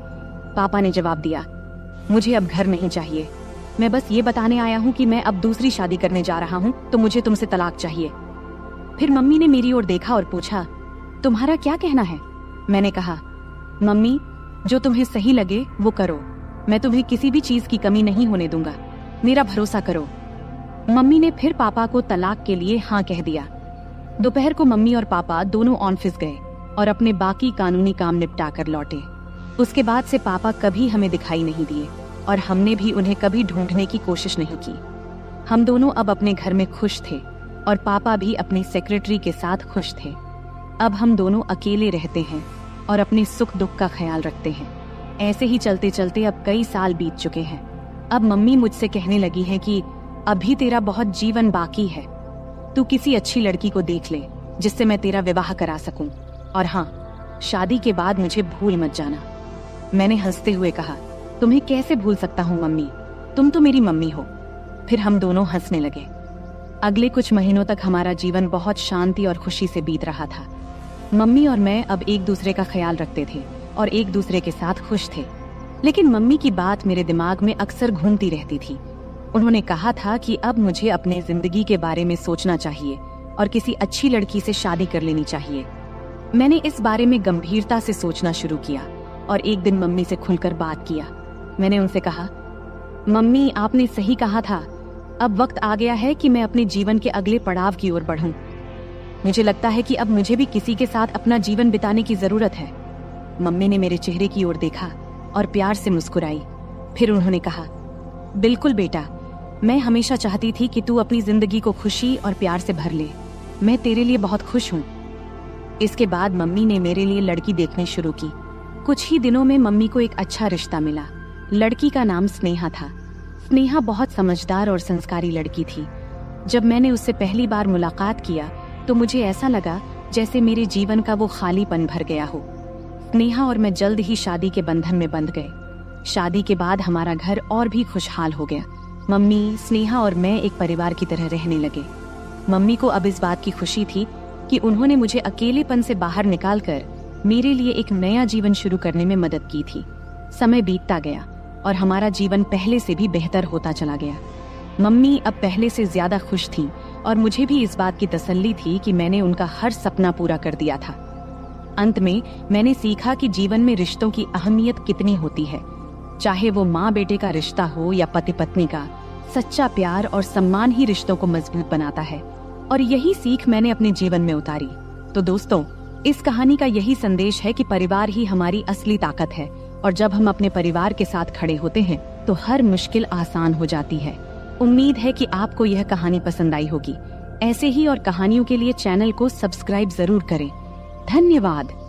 पापा ने जवाब दिया, मुझे अब घर नहीं चाहिए, मैं बस ये बताने आया हूँ कि मैं अब दूसरी शादी करने जा रहा हूँ, तो मुझे तुमसे तलाक चाहिए। फिर मम्मी ने मेरी ओर देखा और पूछा, तुम्हारा क्या कहना है? मैंने कहा, मम्मी, जो तुम्हें सही लगे वो करो, मैं तुम्हें किसी भी चीज की कमी नहीं होने दूंगा, मेरा भरोसा करो। मम्मी ने फिर पापा को तलाक के लिए हाँ कह दिया। दोपहर को मम्मी और पापा दोनों ऑफिस गए और अपने बाकी कानूनी काम निपटा कर लौटे। उसके बाद से पापा कभी हमें दिखाई नहीं दिए और हमने भी उन्हें कभी ढूंढने की कोशिश नहीं की। हम दोनों अब अपने घर में खुश थे और पापा भी अपनी सेक्रेटरी के साथ खुश थे। अब हम दोनों अकेले रहते हैं और अपने सुख दुख का ख्याल रखते हैं। ऐसे ही चलते चलते अब कई साल बीत चुके हैं। अब मम्मी मुझसे कहने लगी है कि अभी तेरा बहुत जीवन बाकी है, तू किसी अच्छी लड़की को देख ले जिससे मैं तेरा विवाह करा सकूं, और हाँ, शादी के बाद मुझे भूल मत जाना। मैंने हंसते हुए कहा, तुम्हें कैसे भूल सकता हूँ मम्मी, तुम तो मेरी मम्मी हो। फिर हम दोनों हंसने लगे। अगले कुछ महीनों तक हमारा जीवन बहुत शांति और खुशी से बीत रहा था। मम्मी और मैं अब एक दूसरे का ख्याल रखते थे और एक दूसरे के साथ खुश थे। लेकिन मम्मी की बात मेरे दिमाग में अक्सर घूमती रहती थी। उन्होंने कहा था कि अब मुझे अपने जिंदगी के बारे में सोचना चाहिए और किसी अच्छी लड़की से शादी कर लेनी चाहिए। मैंने इस बारे में गंभीरता से सोचना शुरू किया और एक दिन मम्मी से खुलकर बात किया। मैंने उनसे कहा, मम्मी, आपने सही कहा था, अब वक्त आ गया है कि मैं अपने जीवन के अगले पड़ाव की ओर बढ़ूं। मुझे लगता है कि अब मुझे भी किसी के साथ अपना जीवन बिताने की जरूरत है। मम्मी ने मेरे चेहरे की ओर देखा और प्यार से मुस्कुराई। फिर उन्होंने कहा, बिल्कुल बेटा, मैं हमेशा चाहती थी कि तू अपनी जिंदगी को खुशी और प्यार से भर ले। मैं तेरे लिए बहुत खुश हूँ। इसके बाद मम्मी ने मेरे लिए लड़की देखनी शुरू की। कुछ ही दिनों में मम्मी को एक अच्छा रिश्ता मिला। लड़की का नाम स्नेहा था। स्नेहा बहुत समझदार और संस्कारी लड़की थी। जब मैंने उससे पहली बार मुलाकात किया तो मुझे ऐसा लगा जैसे मेरे जीवन का वो खालीपन भर गया हो। स्नेहा और मैं जल्द ही शादी के बंधन में बंध गए। शादी के बाद हमारा घर और भी खुशहाल हो गया। मम्मी, स्नेहा और मैं एक परिवार की तरह रहने लगे। मम्मी को अब इस बात की खुशी थी कि उन्होंने मुझे अकेलेपन से बाहर निकालकर मेरे लिए एक नया जीवन शुरू करने में मदद की थी। समय बीतता गया और हमारा जीवन पहले से भी बेहतर होता चला गया। मम्मी अब पहले से ज्यादा खुश थीं और मुझे भी इस बात की तसल्ली थी कि मैंने उनका हर सपना पूरा कर दिया था। अंत में मैंने सीखा कि जीवन में रिश्तों की अहमियत कितनी होती है। चाहे वो माँ बेटे का रिश्ता हो या पति पत्नी का, सच्चा प्यार और सम्मान ही रिश्तों को मजबूत बनाता है। और यही सीख मैंने अपने जीवन में उतारी। तो दोस्तों, इस कहानी का यही संदेश है कि परिवार ही हमारी असली ताकत है और जब हम अपने परिवार के साथ खड़े होते हैं तो हर मुश्किल आसान हो जाती है। उम्मीद है कि आपको यह कहानी पसंद आई होगी। ऐसे ही और कहानियों के लिए चैनल को सब्सक्राइब जरूर करें। धन्यवाद।